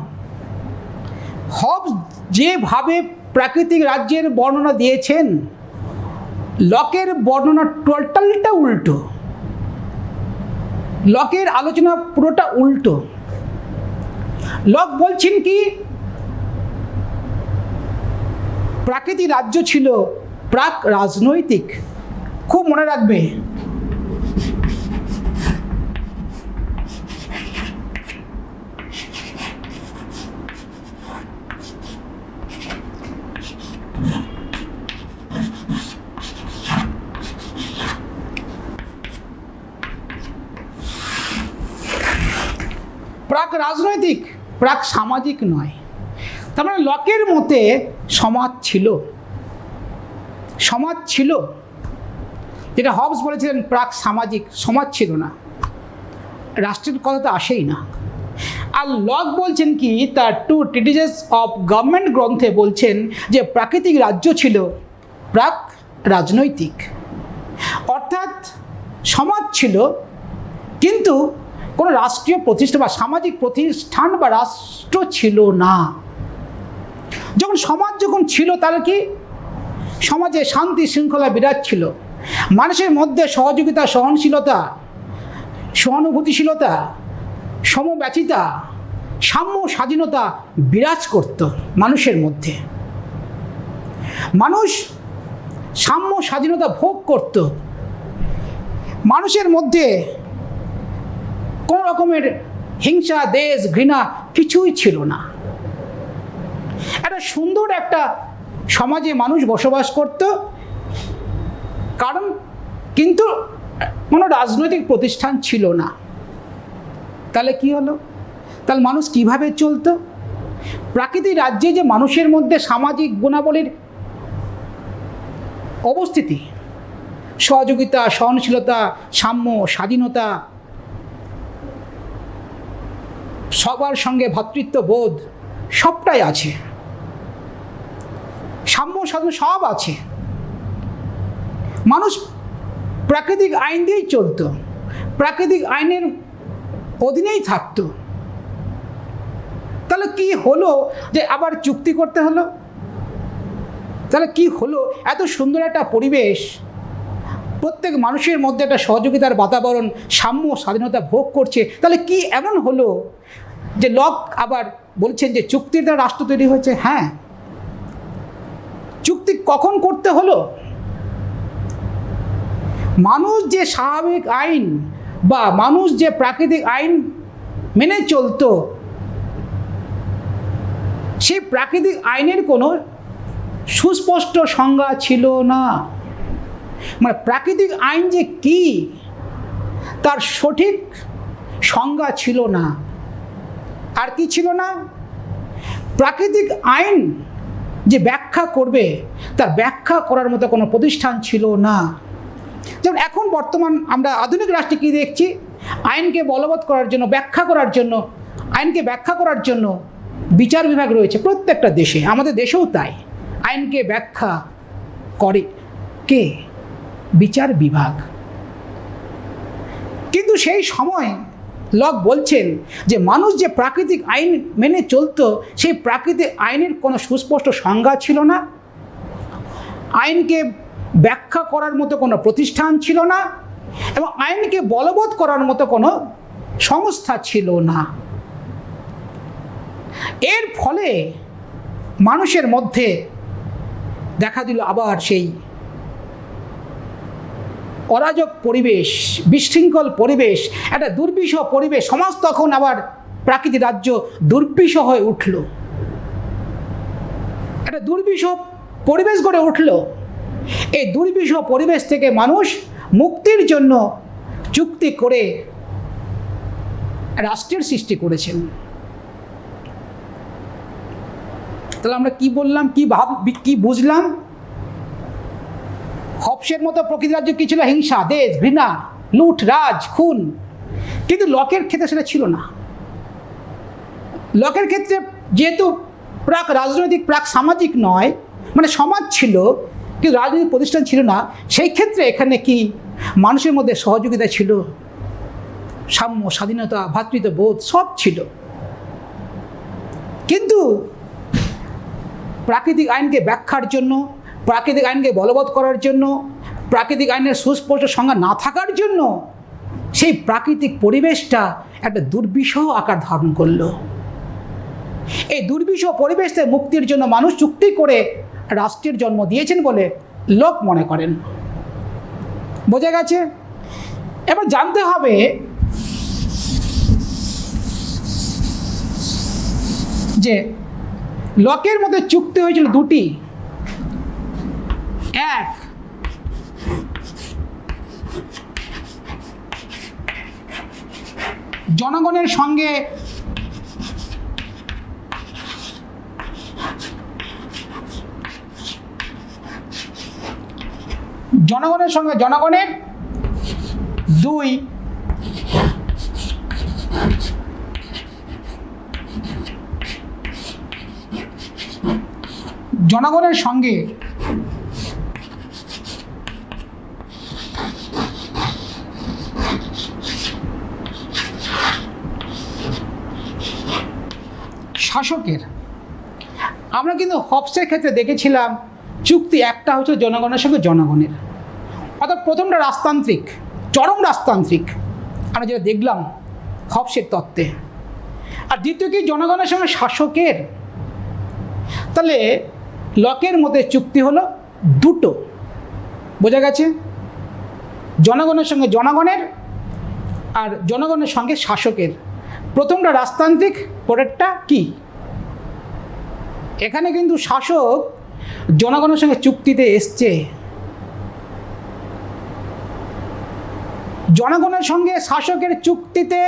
হবস যেভাবে প্রাকৃতিক রাজ্যের বর্ণনা দিয়েছেন, লকের বর্ণনা টোটালটা উল্টো। লকের আলোচনা পুরোটা উল্টো। লক বলছেন কি প্রাকৃতিক রাজ্য ছিল প্রাক রাজনৈতিক। খুব মনে রাখবে, প্রাক রাজনৈতিক, প্রাক সামাজিক নয়। তার মানে লকের মতে সমাজ ছিল, যেটা হবস বলেছিলেন প্রাক সামাজিক, সমাজ ছিল না, রাষ্ট্রের কথা তো আসেই না। আর লক বলছেন কি, তার টু ট্রিটিজেস অফ গভর্নমেন্ট গ্রন্থে বলছেন যে প্রাকৃতিক রাজ্য ছিল প্রাক রাজনৈতিক, অর্থাৎ সমাজ ছিল কিন্তু কোনো রাষ্ট্রীয় প্রতিষ্ঠান বা সামাজিক প্রতিষ্ঠান বা রাষ্ট্র ছিল না। যখন সমাজ ছিল তাহলে কি সমাজে শান্তি শৃঙ্খলা বিরাজ ছিল, মানুষের মধ্যে সহযোগিতা, সহনশীলতা, সহানুভূতিশীলতা, সমব্যথিতা, সাম্য স্বাধীনতা বিরাজ করত মানুষের মধ্যে। মানুষ সাম্য স্বাধীনতা ভোগ করত। মানুষের মধ্যে কোনো রকমের হিংসা, দেশ, ঘৃণা কিছুই ছিল না। একটা সুন্দর একটা সমাজে মানুষ বসবাস করত, কারণ কিন্তু কোনো রাজনৈতিক প্রতিষ্ঠান ছিল না। তাহলে কি হলো? তাহলে মানুষ কিভাবে চলতো? প্রাকৃতিক রাজ্যে যে মানুষের মধ্যে সামাজিক গুণাবলীর অবস্থিতি, সহযোগিতা, সহনশীলতা, সাম্য, স্বাধীনতা, সবার সঙ্গে ভ্রাতৃত্ববোধ সবটাই আছে, সাম্য স্বাধীন সব আছে। মানুষ প্রাকৃতিক আইন দিয়েই চলতো, প্রাকৃতিক আইনের অধীনেই থাকতো। তাহলে কি হলো যে আবার চুক্তি করতে হলো? তাহলে কি হলো? এত সুন্দর একটা পরিবেশ, প্রত্যেক মানুষের মধ্যে একটা সহযোগিতার বাতাবরণ, সাম্য স্বাধীনতা ভোগ করছে, তাহলে কি এমন হলো যে লক আবার বলছেন যে চুক্তির দ্বারা রাষ্ট্র তৈরি হয়েছে? হ্যাঁ, চুক্তি কখন করতে হলো? মানুষ যে স্বাভাবিক আইন বা মানুষ যে প্রাকৃতিক আইন মেনে চলতো, সেই প্রাকৃতিক আইনের কোনো সুস্পষ্ট সংজ্ঞা ছিল না। মানে প্রাকৃতিক আইন যে কি তার সঠিক সংজ্ঞা ছিল না। আর কি ছিল না? প্রাকৃতিক আইন যে ব্যাখ্যা করবে তার ব্যাখ্যা করার মতো কোনো প্রতিষ্ঠান ছিল না। যেমন এখন বর্তমান আমরা আধুনিক রাষ্ট্রে কী দেখছি? আইনকে বলবৎ করার জন্য, ব্যাখ্যা করার জন্য, আইনকে ব্যাখ্যা করার জন্য বিচার বিভাগ রয়েছে প্রত্যেকটা দেশে, আমাদের দেশেও তাই। আইনকে ব্যাখ্যা করে কে? বিচার বিভাগ। কিন্তু সেই সময় লক বলছেন যে মানুষ যে প্রাকৃতিক আইন মেনে চলতো, সেই প্রাকৃতিক আইনের কোনো সুস্পষ্ট সংজ্ঞা ছিল না, আইনকে ব্যাখ্যা করার মতো কোনো প্রতিষ্ঠান ছিল না, এবং আইনকে বলবৎ করার মতো কোনো সংস্থা ছিল না। এর ফলে মানুষের মধ্যে দেখা দিল আবার সেই অরাজক পরিবেশ, বিশৃঙ্খল পরিবেশ, একটা দুর্বিষহ পরিবেশ। সমাজ তখন আবার প্রাকৃতিক রাজ্য দুর্বিষহ হয়ে উঠল, একটা দুর্বিষহ পরিবেশ গড়ে উঠল। এই দুর্বিষহ পরিবেশ থেকে মানুষ মুক্তির জন্য চুক্তি করে রাষ্ট্রের সৃষ্টি করেছেন। তাহলে আমরা কি বললাম, কি বুঝলাম? হবসের মতো প্রকৃতি রাজ্য কি ছিল? হিংসা, দেশ, ঘৃণা, লুট, রাজ, খুন। কিন্তু লকের ক্ষেত্রে সেটা ছিল না। লকের ক্ষেত্রে যেহেতু প্রাক রাজনৈতিক, প্রাক সামাজিক নয়, মানে সমাজ ছিল কিন্তু রাজনৈতিক প্রতিষ্ঠান ছিল না, সেই ক্ষেত্রে এখানে কি মানুষের মধ্যে সহযোগিতা ছিল, সাম্য, স্বাধীনতা, ভ্রাতৃত্ববোধ সব ছিল। কিন্তু প্রাকৃতিক আইনকে ব্যাখ্যার জন্য, প্রাকৃতিক আইনকে বলবৎ করার জন্য, প্রাকৃতিক আইনের সুস্পষ্ট সংজ্ঞা না থাকার জন্য সেই প্রাকৃতিক পরিবেশটা একটা দুর্বিষহ আকার ধারণ করল। এই দুর্বিষহ পরিবেশ থেকে মুক্তির জন্য মানুষ চুক্তি করে রাষ্ট্রের জন্ম দিয়েছেন বলে লোক মনে করেন। বোঝা গেছে? এবার জানতে হবে যে লকের মধ্যে চুক্তি হয়েছিল দুটি। এক, জনগণের সঙ্গে জনগণের। দুই, জনগণের সঙ্গে শাসকের, আমরা কিন্তু হবসের ক্ষেত্রে দেখেছিলাম চুক্তি একটা হচ্ছে জনগণের সঙ্গে জনগণের, অর্থাৎ প্রথমটা রাজতান্ত্রিক, চরম রাজতান্ত্রিক, আমরা যেটা দেখলাম হবসের তত্ত্বে। আর দ্বিতীয় কি জনগণের সঙ্গে শাসকের। তাহলে লকের মধ্যে চুক্তি হলো দুটো, বোঝা গেছে? জনগণের সঙ্গে জনগণের আর জনগণের সঙ্গে শাসকের। প্রথমটা রাজতান্ত্রিক, পরেরটা কি? এখানে কিন্তু শাসক জনগণের সঙ্গে চুক্তিতে এসছে, জনগণের সঙ্গে শাসকের চুক্তিতে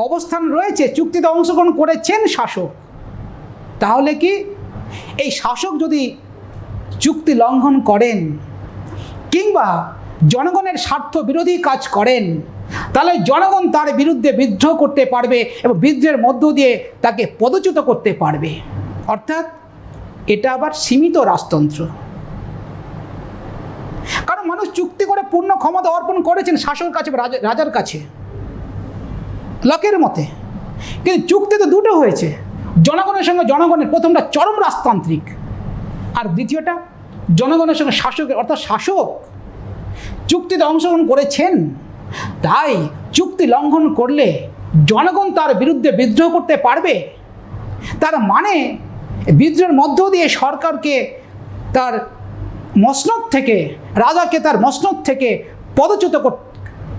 অবস্থান রয়েছে, চুক্তিতে অংশগ্রহণ করেছেন শাসক। তাহলে কি এই শাসক যদি চুক্তি লঙ্ঘন করেন কিংবা জনগণের স্বার্থ বিরোধী কাজ করেন, তাহলে জনগণ তার বিরুদ্ধে বিদ্রোহ করতে পারবে এবং বিদ্রোহের মধ্য দিয়ে তাকে পদচ্যুত করতে পারবে। অর্থাৎ এটা আবার সীমিত রাজতন্ত্র, কারণ মানুষ চুক্তি করে পূর্ণ ক্ষমতা অর্পণ করেছেন শাসকের কাছে, রাজার কাছে, লকের মতে। কিন্তু চুক্তি তো দুটো হয়েছে, জনগণের সঙ্গে জনগণের। প্রথমটা চরম রাজতান্ত্রিক আর দ্বিতীয়টা জনগণের সঙ্গে শাসকের, অর্থাৎ শাসক চুক্তিতে অংশগ্রহণ করেছেন, তাই চুক্তি লঙ্ঘন করলে জনগণ তার বিরুদ্ধে বিদ্রোহ করতে পারবে। তার মানে বিদ্রোহের মধ্য দিয়ে সরকারকে তার মসনদ থেকে, রাজাকে তার মসনদ থেকে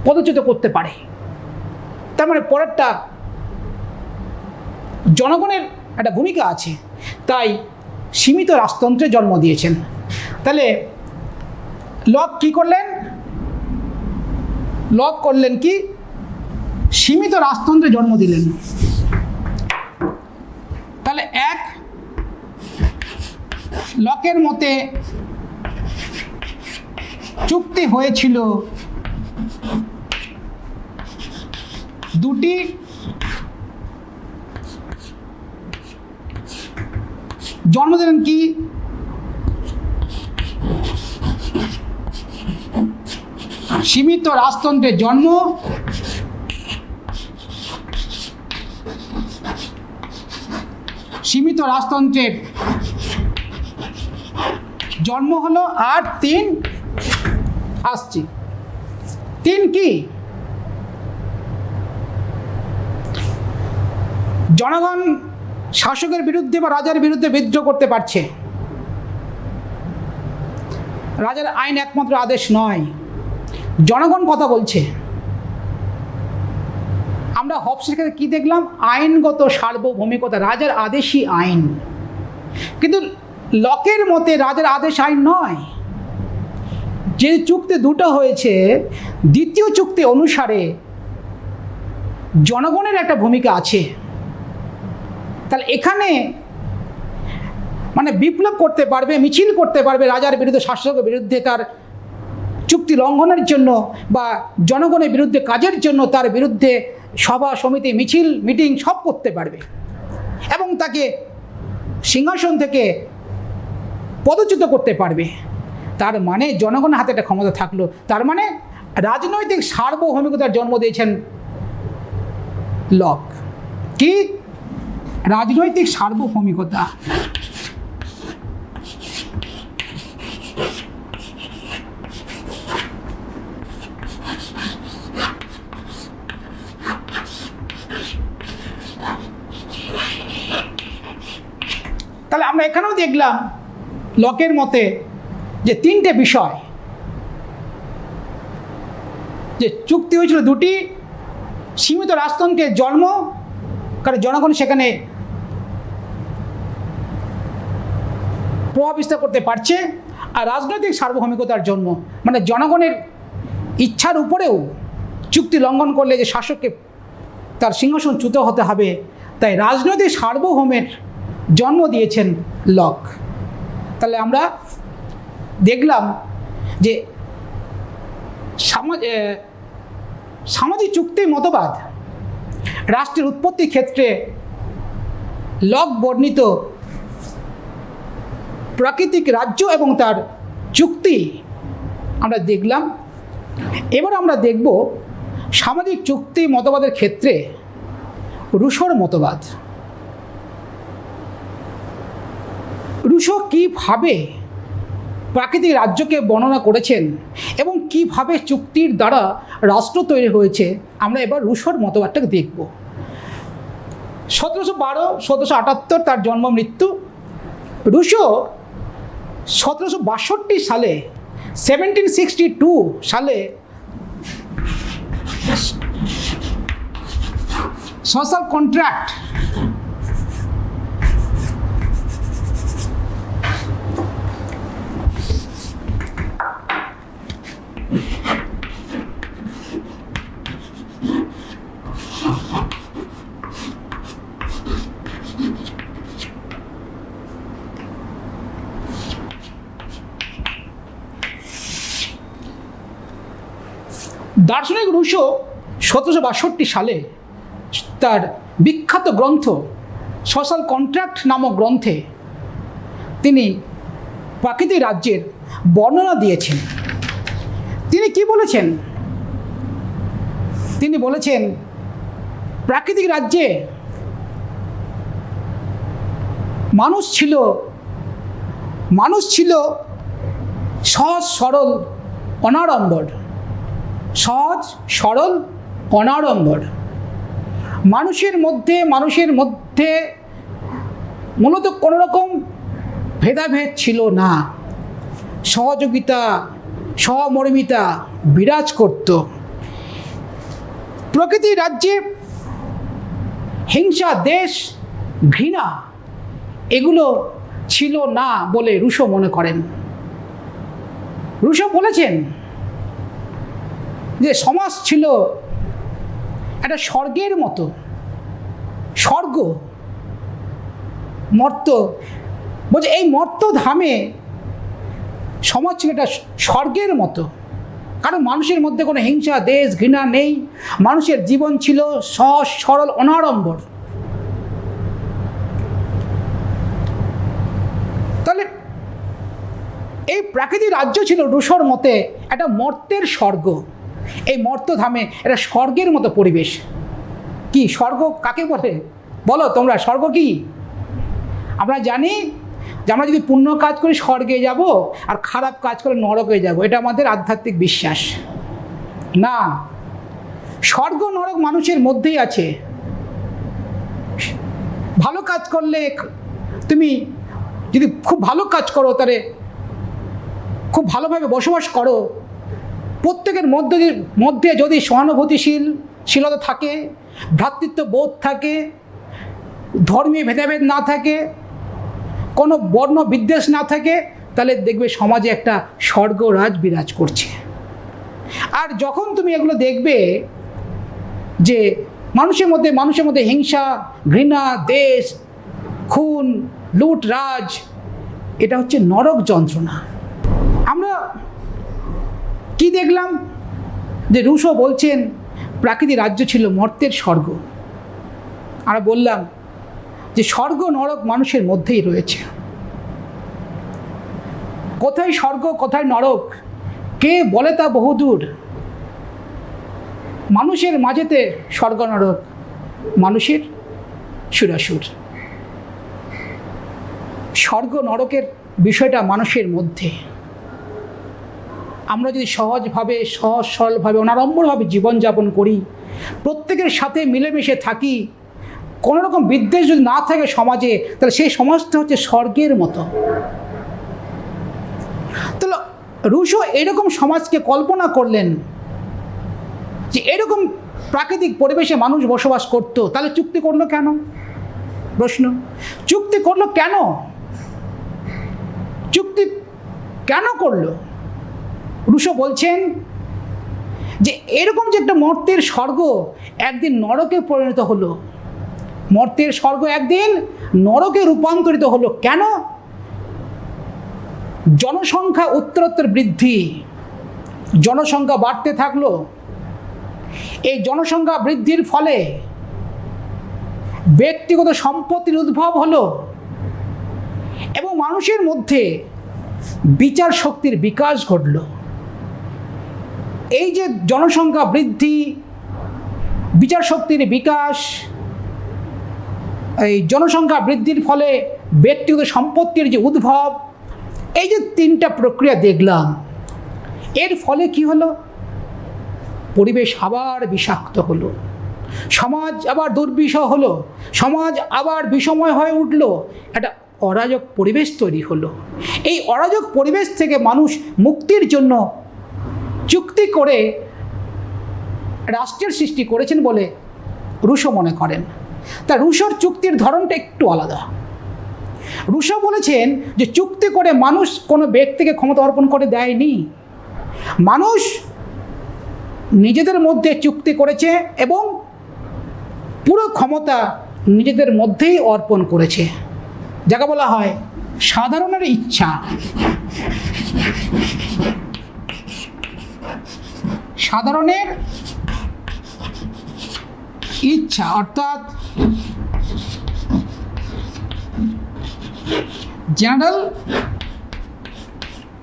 পদচ্যুত করতে পারে। তার মানে পরেরটা জনগণের একটা ভূমিকা আছে, তাই সীমিত রাজতন্ত্রে জন্ম দিয়েছেন। তাহলে লক কি করলেন? লক করলেন কি? সীমিত রাজতন্ত্রে জন্ম দিলেন। তাহলে এক, লকের মতে চুক্তি হয়েছিল দুটি, জন্ম দিলেন কি? সীমিত রাজতন্ত্রের জন্ম, সীমিত রাজতন্ত্রের জন্ম হলো। আর তিন আসছি, তিন কি? জনগণ শাসকের বিরুদ্ধে বা রাজার বিরুদ্ধে বিদ্রোহ করতে পারছে, রাজার আইন একমাত্র আদেশ নয়, জনগণ কথা বলছে। আমরা হবসের ক্ষেত্রে কি দেখলাম? আইনগত সার্বভৌমিকতা, রাজার আদেশই আইন। কিন্তু লকের মতে রাজার আদেশ আইন নয়। যে চুক্তি দুটো হয়েছে, দ্বিতীয় চুক্তি অনুসারে জনগণের একটা ভূমিকা আছে। তাহলে এখানে মানে বিপ্লব করতে পারবে, মিছিল করতে পারবে রাজার বিরুদ্ধে, শাসকের বিরুদ্ধে, তার চুক্তি লঙ্ঘনের জন্য বা জনগণের বিরুদ্ধে কাজের জন্য তার বিরুদ্ধে সভা সমিতি, মিছিল, মিটিং সব করতে পারবে এবং তাকে সিংহাসন থেকে পদচ্যুত করতে পারবে। তার মানে জনগণের হাতে একটা ক্ষমতা থাকলো। তার মানে রাজনৈতিক সার্বভৌমিকতার জন্ম দিয়েছেন লক। কি? রাজনৈতিক সার্বভৌমিকতা। তাহলে আমরা এখানেও দেখলাম লকের মতে যে তিনটে বিষয়, যে চুক্তি হয়েছিল দুটি, সীমিত রাজতন্ত্রের জন্ম, কারণ জনগণ সেখানে প্রভাব বিস্তার করতে পারছে, আর রাজনৈতিক সার্বভৌমিকতার জন্ম, মানে জনগণের ইচ্ছার উপরেও চুক্তি লঙ্ঘন করলে যে শাসককে তার সিংহাসন চ্যুত হতে হবে, তাই রাজনৈতিক সার্বভৌমের জন্ম দিয়েছেন লক। তাহলে আমরা দেখলাম যে সামাজিক চুক্তি মতবাদ রাষ্ট্রের উৎপত্তির ক্ষেত্রে লক বর্ণিত প্রাকৃতিক রাজ্য এবং তার চুক্তি আমরা দেখলাম। এবার আমরা দেখব সামাজিক চুক্তি মতবাদের ক্ষেত্রে রুশোর মতবাদ। রুশো কীভাবে প্রাকৃতিক রাজ্যকে বর্ণনা করেছেন এবং কিভাবে চুক্তির দ্বারা রাষ্ট্র তৈরি হয়েছে, আমরা এবার রুশোর মতবাদটাকে দেখব। 1712-1778 তার জন্ম মৃত্যু। রুশো 1762 সালে 1762 সালে সোশ্যাল কন্ট্রাক্ট দার্শনিক রুশো 1762 সালে তার বিখ্যাত গ্রন্থ সোশ্যাল কন্ট্রাক্ট নামক গ্রন্থে তিনি প্রাকৃতিক রাজ্যের বর্ণনা দিয়েছেন। তিনি কি বলেছেন? তিনি বলেছেন প্রাকৃতিক রাজ্যে মানুষ ছিল সহজ সরল অনাড়ম্বর। সহজ সরল অনাড়ম্বর। মানুষের মধ্যে মূলত কোনো রকম ভেদাভেদ ছিল না। সহযোগিতা, সহমর্মিতা বিরাজ করত। প্রকৃতি রাজ্যে হিংসা, দেশ, ঘৃণা এগুলো ছিল না বলে রুশো মনে করেন। রুশো বলেছেন যে সমাজ ছিল একটা স্বর্গের মতো। স্বর্গ, মর্ত, বলছে এই মর্তধামে সমাজ ছিল একটা স্বর্গের মতো, কারণ মানুষের মধ্যে কোনো হিংসা, দেশ, ঘৃণা নেই। মানুষের জীবন ছিল সহজ সরল অনাড়ম্বর। তাহলে এই প্রাকৃতিক রাজ্য ছিল রুশোর মতে একটা মর্তের স্বর্গ। এই মর্তধামে একটা স্বর্গের মতো পরিবেশ। কি স্বর্গ কাকে বলে? বলো তোমরা, স্বর্গ কি? আমরা জানি যে আমরা যদি পুণ্য কাজ করি স্বর্গে যাব, আর খারাপ কাজ করে নরকে যাব। এটা আমাদের আধ্যাত্মিক বিশ্বাস না। স্বর্গ নরক মানুষের মধ্যেই আছে। ভালো কাজ করলে, তুমি যদি খুব ভালো কাজ করো, তাহলে খুব ভালোভাবে বসবাস করো, প্রত্যেকের মধ্যে যদি সহানুভূতিশীলতা থাকে, ভ্রাতৃত্ব বোধ থাকে, ধর্মীয় ভেদাভেদ না থাকে, কোনো বর্ণ বিদ্বেষ না থাকে, তাহলে দেখবে সমাজে একটা স্বর্গরাজ বিরাজ করছে। আর যখন তুমি এগুলো দেখবে যে মানুষের মধ্যে হিংসা, ঘৃণা, দেশ, খুন, লুট, রাজ, এটা হচ্ছে নরক যন্ত্রণা। আমরা কি দেখলাম? যে রুশো বলছেন প্রাকৃতিক রাজ্য ছিল মর্তের স্বর্গ। আমরা বললাম যে স্বর্গ নরক মানুষের মধ্যেই রয়েছে। কোথায় স্বর্গ কোথায় নরক কে বলে তা বহুদূর। মানুষের মাঝেতে স্বর্গ নরক, মানুষের সুরাসুর। স্বর্গ নরকের বিষয়টা মানুষের মধ্যে। আমরা যদি সহজভাবে, সহজ সরলভাবে, অনাড়ম্বরভাবে জীবনযাপন করি, প্রত্যেকের সাথে মিলেমিশে থাকি, কোনো রকম বিদ্বেষ যদি না থাকে সমাজে, তাহলে সেই সমাজটা হচ্ছে স্বর্গের মতো। তাহলে রুশো এরকম সমাজকে কল্পনা করলেন যে এরকম প্রাকৃতিক পরিবেশে মানুষ বসবাস করতো। তাহলে চুক্তি করলো কেন? প্রশ্ন, চুক্তি করলো কেন? চুক্তি কেন করলো? রুশো বলছেন যে এরকম যে একটা মর্তের স্বর্গ একদিন নরকে পরিণত হলো। মর্তের স্বর্গ একদিন নরকে রূপান্তরিত হলো। কেন? জনসংখ্যা উত্তরোত্তর বৃদ্ধি, জনসংখ্যা বাড়তে থাকলো। এই জনসংখ্যা বৃদ্ধির ফলে ব্যক্তিগত সম্পত্তির উদ্ভব হলো এবং মানুষের মধ্যে বিচার শক্তির বিকাশ ঘটল। এই যে জনসংখ্যা বৃদ্ধি, বিচার শক্তির বিকাশ, এই জনসংখ্যা বৃদ্ধির ফলে ব্যক্তিগত সম্পত্তির যে উদ্ভব, এই যে তিনটা প্রক্রিয়া দেখলাম, এর ফলে কি হলো? পরিবেশ আবার বিষাক্ত হলো, সমাজ আবার দুর্বিষহ হলো, সমাজ আবার বিষময় হয়ে উঠল, একটা অরাজক পরিবেশ তৈরি হলো। এই অরাজক পরিবেশ থেকে মানুষ মুক্তির জন্য চুক্তি করে রাষ্ট্রের সৃষ্টি করেছেন বলে রুশো মনে করেন। তা রুশোর চুক্তির ধরনটা একটু আলাদা। রুশো বলেছেন যে চুক্তি করে মানুষ কোনো ব্যক্তিকে ক্ষমতা অর্পণ করে দেয়নি, মানুষ নিজেদের মধ্যে চুক্তি করেছে এবং পুরো ক্ষমতা নিজেদের মধ্যেই অর্পণ করেছে, যাকে বলা হয় সাধারণের ইচ্ছা। সাধারণের ইচ্ছা অর্থাৎ জেনারেল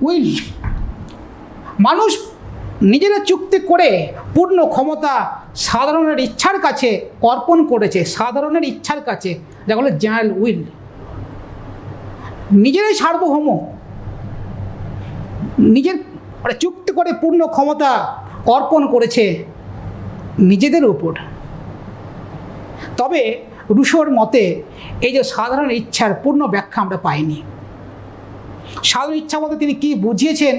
উইল। মানুষ নিজেরা চুক্তি করে পূর্ণ ক্ষমতা সাধারণের ইচ্ছার কাছে অর্পণ করেছে, সাধারণের ইচ্ছার কাছে, যা বলে জেনারেল উইল। নিজেরাই সার্বভৌম, নিজের চুক্তি করে পূর্ণ ক্ষমতা অর্পণ করেছে নিজেদের উপর। তবে রুশোর মতে এই যে সাধারণ ইচ্ছার পূর্ণ ব্যাখ্যা আমরা পাইনি। সাধারণ ইচ্ছা বলতে তিনি কী বুঝিয়েছেন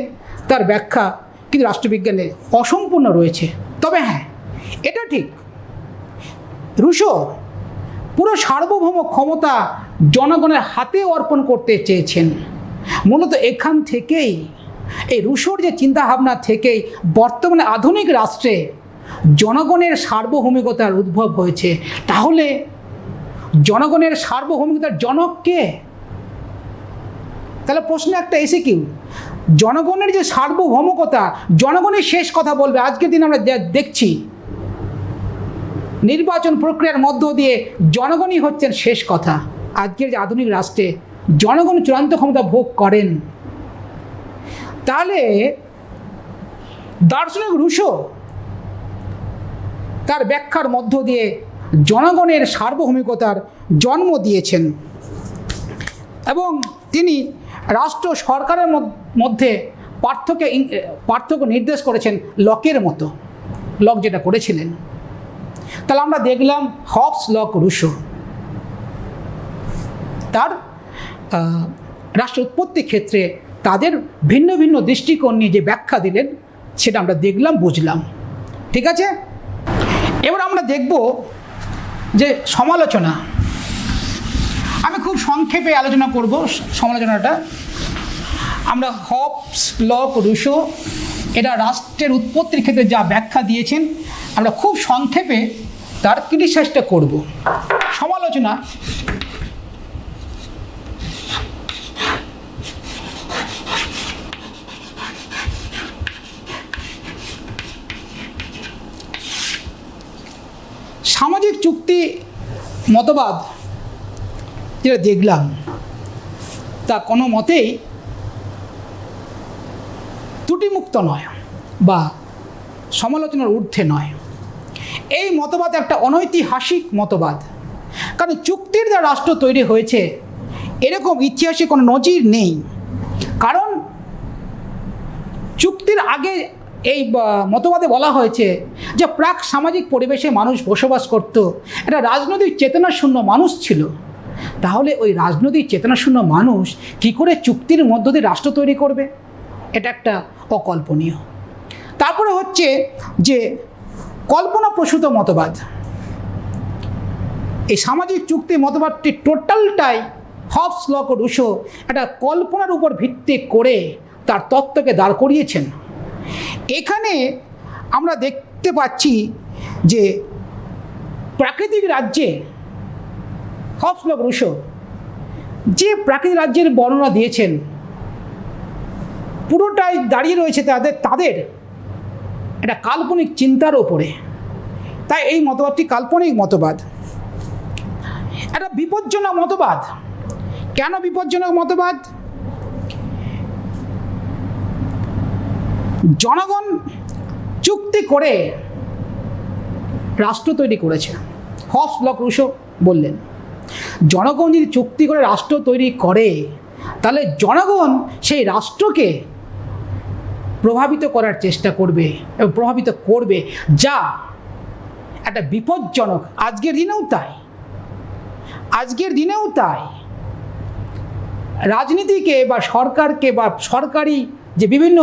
তার ব্যাখ্যা কিন্তু রাষ্ট্রবিজ্ঞানে অসম্পূর্ণ রয়েছে। তবে হ্যাঁ, এটা ঠিক, রুশো পুরো সার্বভৌম ক্ষমতা জনগণের হাতে অর্পণ করতে চেয়েছেন। মূলত এখান থেকেই, এই রুশোর যে চিন্তাভাবনা থেকেই বর্তমানে আধুনিক রাষ্ট্রে জনগণের সার্বভৌমিকতার উদ্ভব হয়েছে। তাহলে জনগণের সার্বভৌমিকতার জনক কে? তাহলে প্রশ্ন একটা এসে কি, জনগণের যে সার্বভৌমিকতা, জনগণের শেষ কথা বলবে। আজকের দিন আমরা দেখছি নির্বাচন প্রক্রিয়ার মধ্য দিয়ে জনগণই হচ্ছেন শেষ কথা। আজকের যে আধুনিক রাষ্ট্রে জনগণ চূড়ান্ত ক্ষমতা ভোগ করেন। তাহলে দার্শনিক রুশো তার ব্যাখ্যার মধ্য দিয়ে জনগণের সার্বভৌমিকতার জন্ম দিয়েছেন এবং তিনি রাষ্ট্র সরকারের মধ্যে পার্থক্য নির্দেশ করেছেন লকের মতো, লক যেটা করেছিলেন। তাহলে আমরা দেখলাম হবস, লক, রুশো তার রাষ্ট্র উৎপত্তির ক্ষেত্রে তাদের ভিন্ন ভিন্ন দৃষ্টিকোণ নিয়ে যে ব্যাখ্যা দিলেন সেটা আমরা দেখলাম, বুঝলাম। ঠিক আছে, এবার আমরা দেখব যে সমালোচনা। আমি খুব সংক্ষেপে আলোচনা করব সমালোচনাটা। আমরা হবস, লক, রুশো এরা রাষ্ট্রের উৎপত্তির ক্ষেত্রে যা ব্যাখ্যা দিয়েছেন আমরা খুব সংক্ষেপে তার ক্রিটিসাইজটা করব। সমালোচনা, সামাজিক চুক্তি মতবাদ যেটা দেখলাম তা কোনো মতেই ত্রুটিমুক্ত নয় বা সমালোচনার ঊর্ধ্বে নয়। এই মতবাদ একটা অনৈতিহাসিক মতবাদ, কারণ চুক্তির দ্বারা রাষ্ট্র তৈরি হয়েছে এরকম ইতিহাসে কোনো নজির নেই। কারণ চুক্তির আগে এই মতবাদে বলা হয়েছে যে প্রাক সামাজিক পরিবেশে মানুষ বসবাস করত, একটা রাজনৈতিক চেতনাশূন্য মানুষ ছিল। তাহলে ওই রাজনৈতিক চেতনাশূন্য মানুষ কি করে চুক্তির মধ্য দিয়ে রাষ্ট্র তৈরি করবে? এটা একটা অকল্পনীয়। তারপরে হচ্ছে যে কল্পনাপ্রসূত মতবাদ। এই সামাজিক চুক্তি মতবাদটি টোটালটাই হবস, লক ও রুশো একটা কল্পনার উপর ভিত্তি করে তার তত্ত্বকে দাঁড় করিয়েছেন। এখানে আমরা দেখতে পাচ্ছি যে প্রাকৃতিক রাজ্যে হবস, লক, রুশো যে প্রাকৃতিক রাজ্যের বর্ণনা দিয়েছেন পুরোটাই দাঁড়িয়ে রয়েছে তাদের একটা কাল্পনিক চিন্তার ওপরে। তাই এই মতবাদটি কাল্পনিক মতবাদ, একটা বিপজ্জনক মতবাদ। কেন বিপজ্জনক মতবাদ? জনগণ চুক্তি করে রাষ্ট্র তৈরি করেছে, হবস, লক, রুশো বললেন। জনগণ যদি চুক্তি করে রাষ্ট্র তৈরি করে, তাহলে জনগণ সেই রাষ্ট্রকে প্রভাবিত করার চেষ্টা করবে এবং প্রভাবিত করবে, যা একটা বিপজ্জনক। আজকের দিনেও তাই রাজনীতিকে বা সরকারকে বা সরকারি যে বিভিন্ন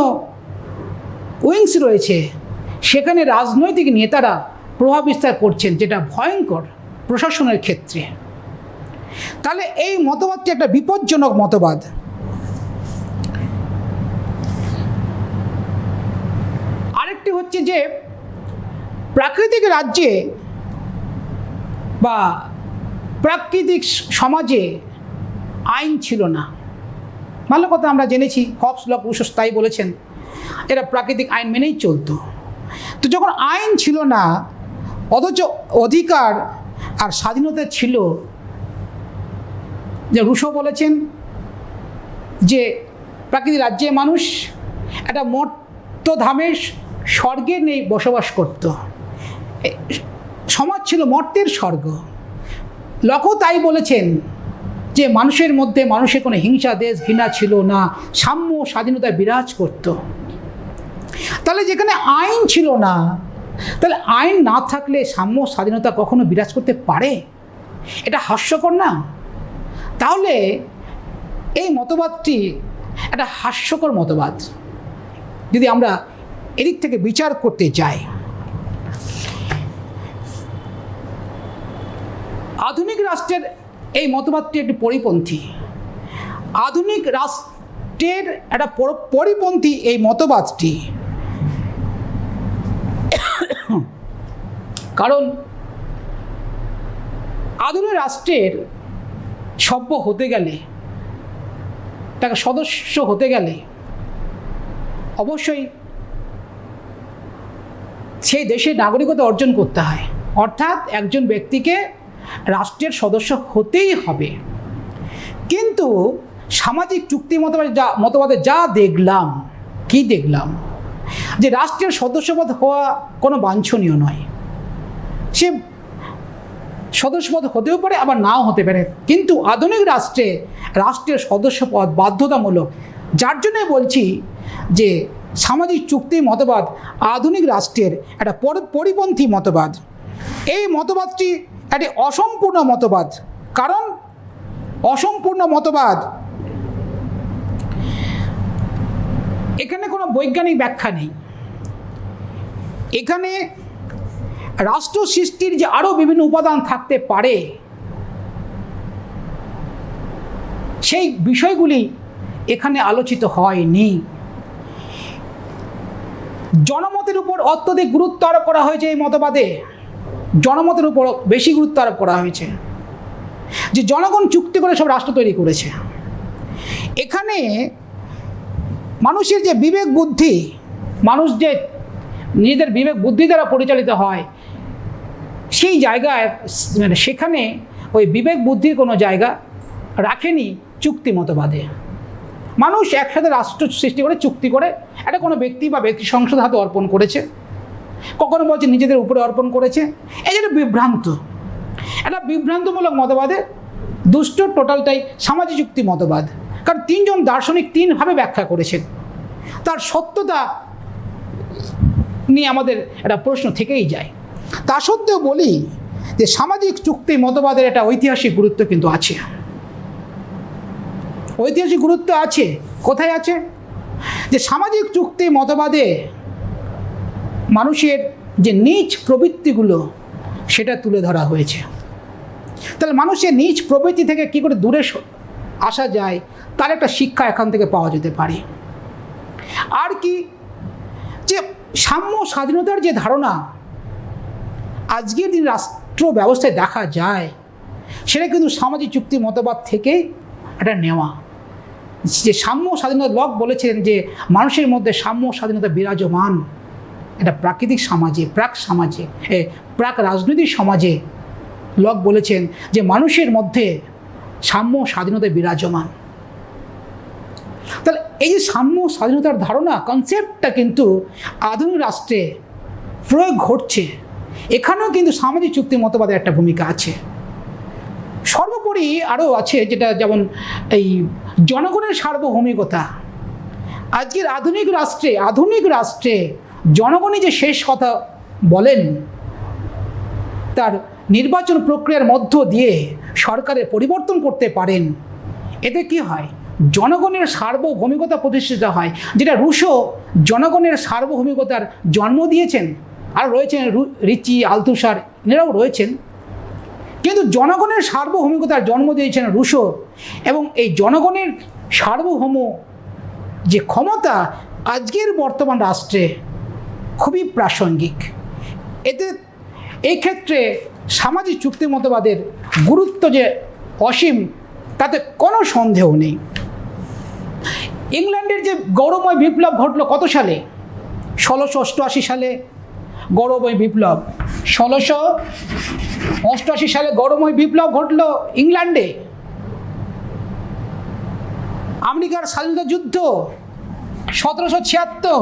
উইংস রয়েছে, সেখানে রাজনৈতিক নেতারা প্রভাব বিস্তার করছেন, যেটা ভয়ঙ্কর প্রশাসনের ক্ষেত্রে। তাহলে এই মতবাদটি একটা বিপজ্জনক মতবাদ। আরেকটি হচ্ছে যে প্রাকৃতিক রাজ্যে বা প্রাকৃতিক সমাজে আইন ছিল না। ভালো কথা আমরা জেনেছি, হবস লক রুসো তাই বলেছেন, এরা প্রাকৃতিক আইন মেনেই চলতো। তো যখন আইন ছিল না, অথচ অধিকার আর স্বাধীনতা ছিল, যে রুসো বলেছেন যে প্রাকৃতিক রাজ্যে মানুষ একটা মর্ত্যধামে স্বর্গে নেই বসবাস করত, সমাজ ছিল মর্ত্যের স্বর্গ। লকও তাই বলেছেন যে মানুষের মধ্যে মানুষের কোনো হিংসা, দেশ ঘৃণা ছিল না, সাম্য স্বাধীনতা বিরাজ করত। তাহলে যেখানে আইন ছিল না, তাহলে আইন না থাকলে সাম্য স্বাধীনতা কখনো বিরাজ করতে পারে? এটা হাস্যকর না? তাহলে এই মতবাদটি একটা হাস্যকর মতবাদ যদি আমরা এদিক থেকে বিচার করতে যাই। আধুনিক রাষ্ট্রের এই মতবাদটি একটি পরিপন্থী। আধুনিক রাষ্ট্রের একটা পরিপন্থী এই মতবাদটি। কারণ আধুনিক রাষ্ট্রের সভ্য হতে গেলে, তাকে সদস্য হতে গেলে অবশ্যই সেই দেশের নাগরিকতা অর্জন করতে হয়, অর্থাৎ একজন ব্যক্তিকে রাষ্ট্রের সদস্য হতেই হবে। কিন্তু সামাজিক চুক্তি মতবাদে যা দেখলাম, যে রাষ্ট্রের সদস্যপদ হওয়া কোনো বাঞ্ছনীয় নয়। সে সদস্যপদ হতেও পারে, আবার নাও হতে পারে, কিন্তু আধুনিক রাষ্ট্রের সদস্যপদ বাধ্যতামূলক। যার জন্য বলছি যে সামাজিক চুক্তি মতবাদ আধুনিক রাষ্ট্রের একটা পরিপন্থী মতবাদ। এই মতবাদটি একটি অসম্পূর্ণ মতবাদ। কারণ অসম্পূর্ণ মতবাদ, এখানে কোনো বৈজ্ঞানিক ব্যাখ্যা নেই। এখানে রাষ্ট্র সৃষ্টির যে আরও বিভিন্ন উপাদান থাকতে পারে, সেই বিষয়গুলি এখানে আলোচিত হয়নি। জনমতের উপর অত্যধিক গুরুত্ব আরোপ করা হয়েছে এই মতবাদে। জনমতের উপর বেশি গুরুত্ব আরোপ করা হয়েছে, যে জনগণ চুক্তি করে সব রাষ্ট্র তৈরি করেছে। এখানে মানুষের যে বিবেক বুদ্ধি, মানুষ যে নিজেদের বিবেক বুদ্ধি দ্বারা পরিচালিত হয়, সেই জায়গায় সেখানে ওই বিবেক বুদ্ধির কোনো জায়গা রাখেনি চুক্তি মতবাদে। মানুষ একসাথে রাষ্ট্র সৃষ্টি করে চুক্তি করে এটা কোনো ব্যক্তি বা ব্যক্তি সংসদ হাতে অর্পণ করেছে, কখনো বলছে নিজেদের উপরে অর্পণ করেছে। এই যেটা একটা বিভ্রান্তমূলক মতবাদে দুষ্ট টোটালটাই সামাজিক চুক্তি মতবাদ। কারণ তিনজন দার্শনিক তিনভাবে ব্যাখ্যা করেছেন, তার সত্যতা নিয়ে আমাদের একটা প্রশ্ন থেকেই যায়। তা সত্ত্বেও বলি যে সামাজিক চুক্তি মতবাদের একটা ঐতিহাসিক গুরুত্ব কিন্তু আছে। ঐতিহাসিক গুরুত্ব আছে। কোথায় আছে? যে সামাজিক চুক্তি মতবাদে মানুষের যে নীচ প্রবৃত্তিগুলো সেটা তুলে ধরা হয়েছে। তাহলে মানুষের নীচ প্রবৃত্তি থেকে কী করে দূরে আসা যায়, তার একটা শিক্ষা এখান থেকে পাওয়া যেতে পারে। আর কি, যে সাম্য স্বাধীনতার যে ধারণা আজকের দিন রাষ্ট্র ব্যবস্থায় দেখা যায়, সেটা কিন্তু সামাজিক চুক্তি মতবাদ থেকে এটা নেওয়া। যে সাম্য স্বাধীনতা, লক বলেছিলেন যে মানুষের মধ্যে সাম্য স্বাধীনতা বিরাজমান। এটা প্রাকৃতিক সমাজে, প্রাক রাজনৈতিক সমাজে লক বলেছেন যে মানুষের মধ্যে সাম্য স্বাধীনতা বিরাজমান। তাহলে এই যে সাম্য স্বাধীনতার ধারণা, কনসেপ্টটা কিন্তু আধুনিক রাষ্ট্রে প্রয়োগ ঘটছে। এখানেও কিন্তু সামাজিক চুক্তি মতবাদের একটা ভূমিকা আছে। সর্বোপরি সর্বোপরি আরও আছে, যেটা যেমন এই জনগণের সার্বভৌমিকতা। আজকের আধুনিক রাষ্ট্রে জনগণই যে শেষ কথা বলেন, তার নির্বাচন প্রক্রিয়ার মধ্য দিয়ে সরকারের পরিবর্তন করতে পারেন। এতে কি হয়? জনগণের সার্বভৌমিকতা প্রতিষ্ঠিত হয়, যেটা রুশো জনগণের সার্বভৌমিকতার জন্ম দিয়েছেন। আর রয়েছেন রিচি, আলথুসার, এনারাও রয়েছেন। কিন্তু জনগণের সার্বভৌমিকতার জন্ম দিয়েছেন রুশো, এবং এই জনগণের সার্বভৌম যে ক্ষমতা আজকের বর্তমান রাষ্ট্রে খুবই প্রাসঙ্গিক। এই ক্ষেত্রে সামাজিক চুক্তিমতবাদের গুরুত্ব যে অসীম, তাতে কোনো সন্দেহ নেই। ইংল্যান্ডের যে গৌরবময় বিপ্লব ঘটল কত সালে? 1688 সালে গৌরবময় বিপ্লব। 1688 সালে গৌরবময় বিপ্লব ঘটল ইংল্যান্ডে। আমেরিকার স্বাধীনতা যুদ্ধ 1776।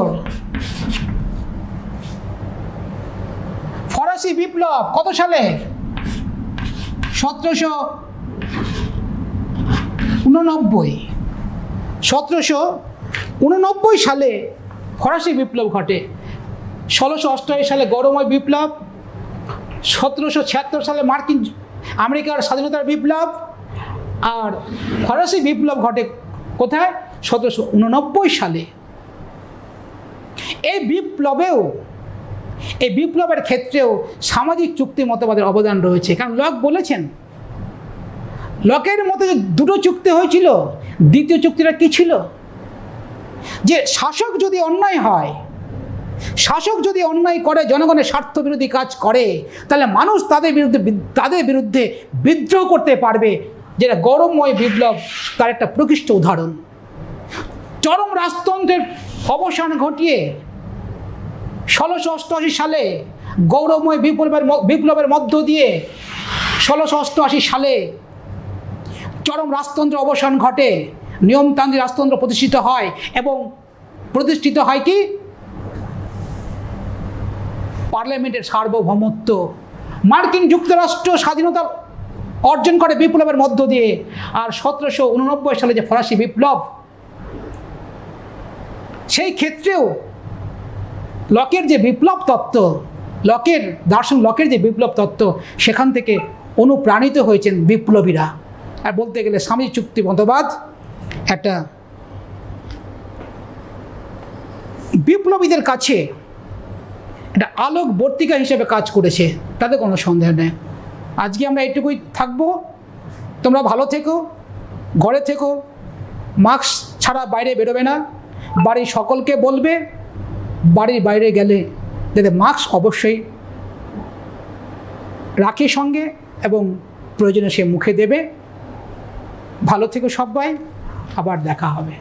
ফরাসি বিপ্লব কত সালে? 1789। 1789 সালে ফরাসি বিপ্লব ঘটে। 1688 সালে গৌরবময় বিপ্লব, 1776 সালে আমেরিকার স্বাধীনতার বিপ্লব, আর ফরাসি বিপ্লব ঘটে কোথায়? 1789 সালে। এই বিপ্লবের ক্ষেত্রেও সামাজিক চুক্তি মতবাদের অবদান রয়েছে। কারণ লক বলেছেন, লকের মতে যে দুটো চুক্তি হয়েছিল, দ্বিতীয় চুক্তিটা কি ছিল? যে শাসক যদি অন্যায় করে, জনগণের স্বার্থ বিরোধী কাজ করে, তাহলে মানুষ তাদের বিরুদ্ধে বিদ্রোহ করতে পারবে, যেটা গৌরবময় বিপ্লব তার একটা প্রকৃষ্ট উদাহরণ। চরম রাজতন্ত্রের অবসান ঘটিয়ে 1688 সালে গৌরবময় বিপ্লবের মধ্য দিয়ে 1688 সালে চরম রাজতন্ত্রের অবসান ঘটে, নিয়মতান্ত্রিক রাজতন্ত্র প্রতিষ্ঠিত হয়। এবং প্রতিষ্ঠিত হয় কি? পার্লামেন্টের সার্বভৌমত্ব। মার্কিন যুক্তরাষ্ট্র স্বাধীনতা অর্জন করে বিপ্লবের মধ্য দিয়ে। আর 1789 সালে যে ফরাসি বিপ্লব, সেই ক্ষেত্রেও লকের যে বিপ্লব তত্ত্ব, লকের যে বিপ্লব তত্ত্ব, সেখান থেকে অনুপ্রাণিত হয়েছেন বিপ্লবীরা। আর বলতে গেলে সামাজিক চুক্তি মতবাদ একটা বিপ্লবীদের কাছে একটা আলোকবর্তিকা হিসেবে কাজ করেছে, তাতে কোনো সন্দেহ নেই। আজকে আমরা এইটুকুই থাকবো। তোমরা ভালো থেকো, ঘরে থেকো, মাস্ক ছাড়া বাইরে বেরোবে না। বাড়ির সকলকে বলবে বাড়ির বাইরে গেলে যাতে মাস্ক অবশ্যই রাখে সঙ্গে, এবং প্রয়োজনে সে মুখে দেবে। ভালো থেকো সবাই, আবার দেখা হবে।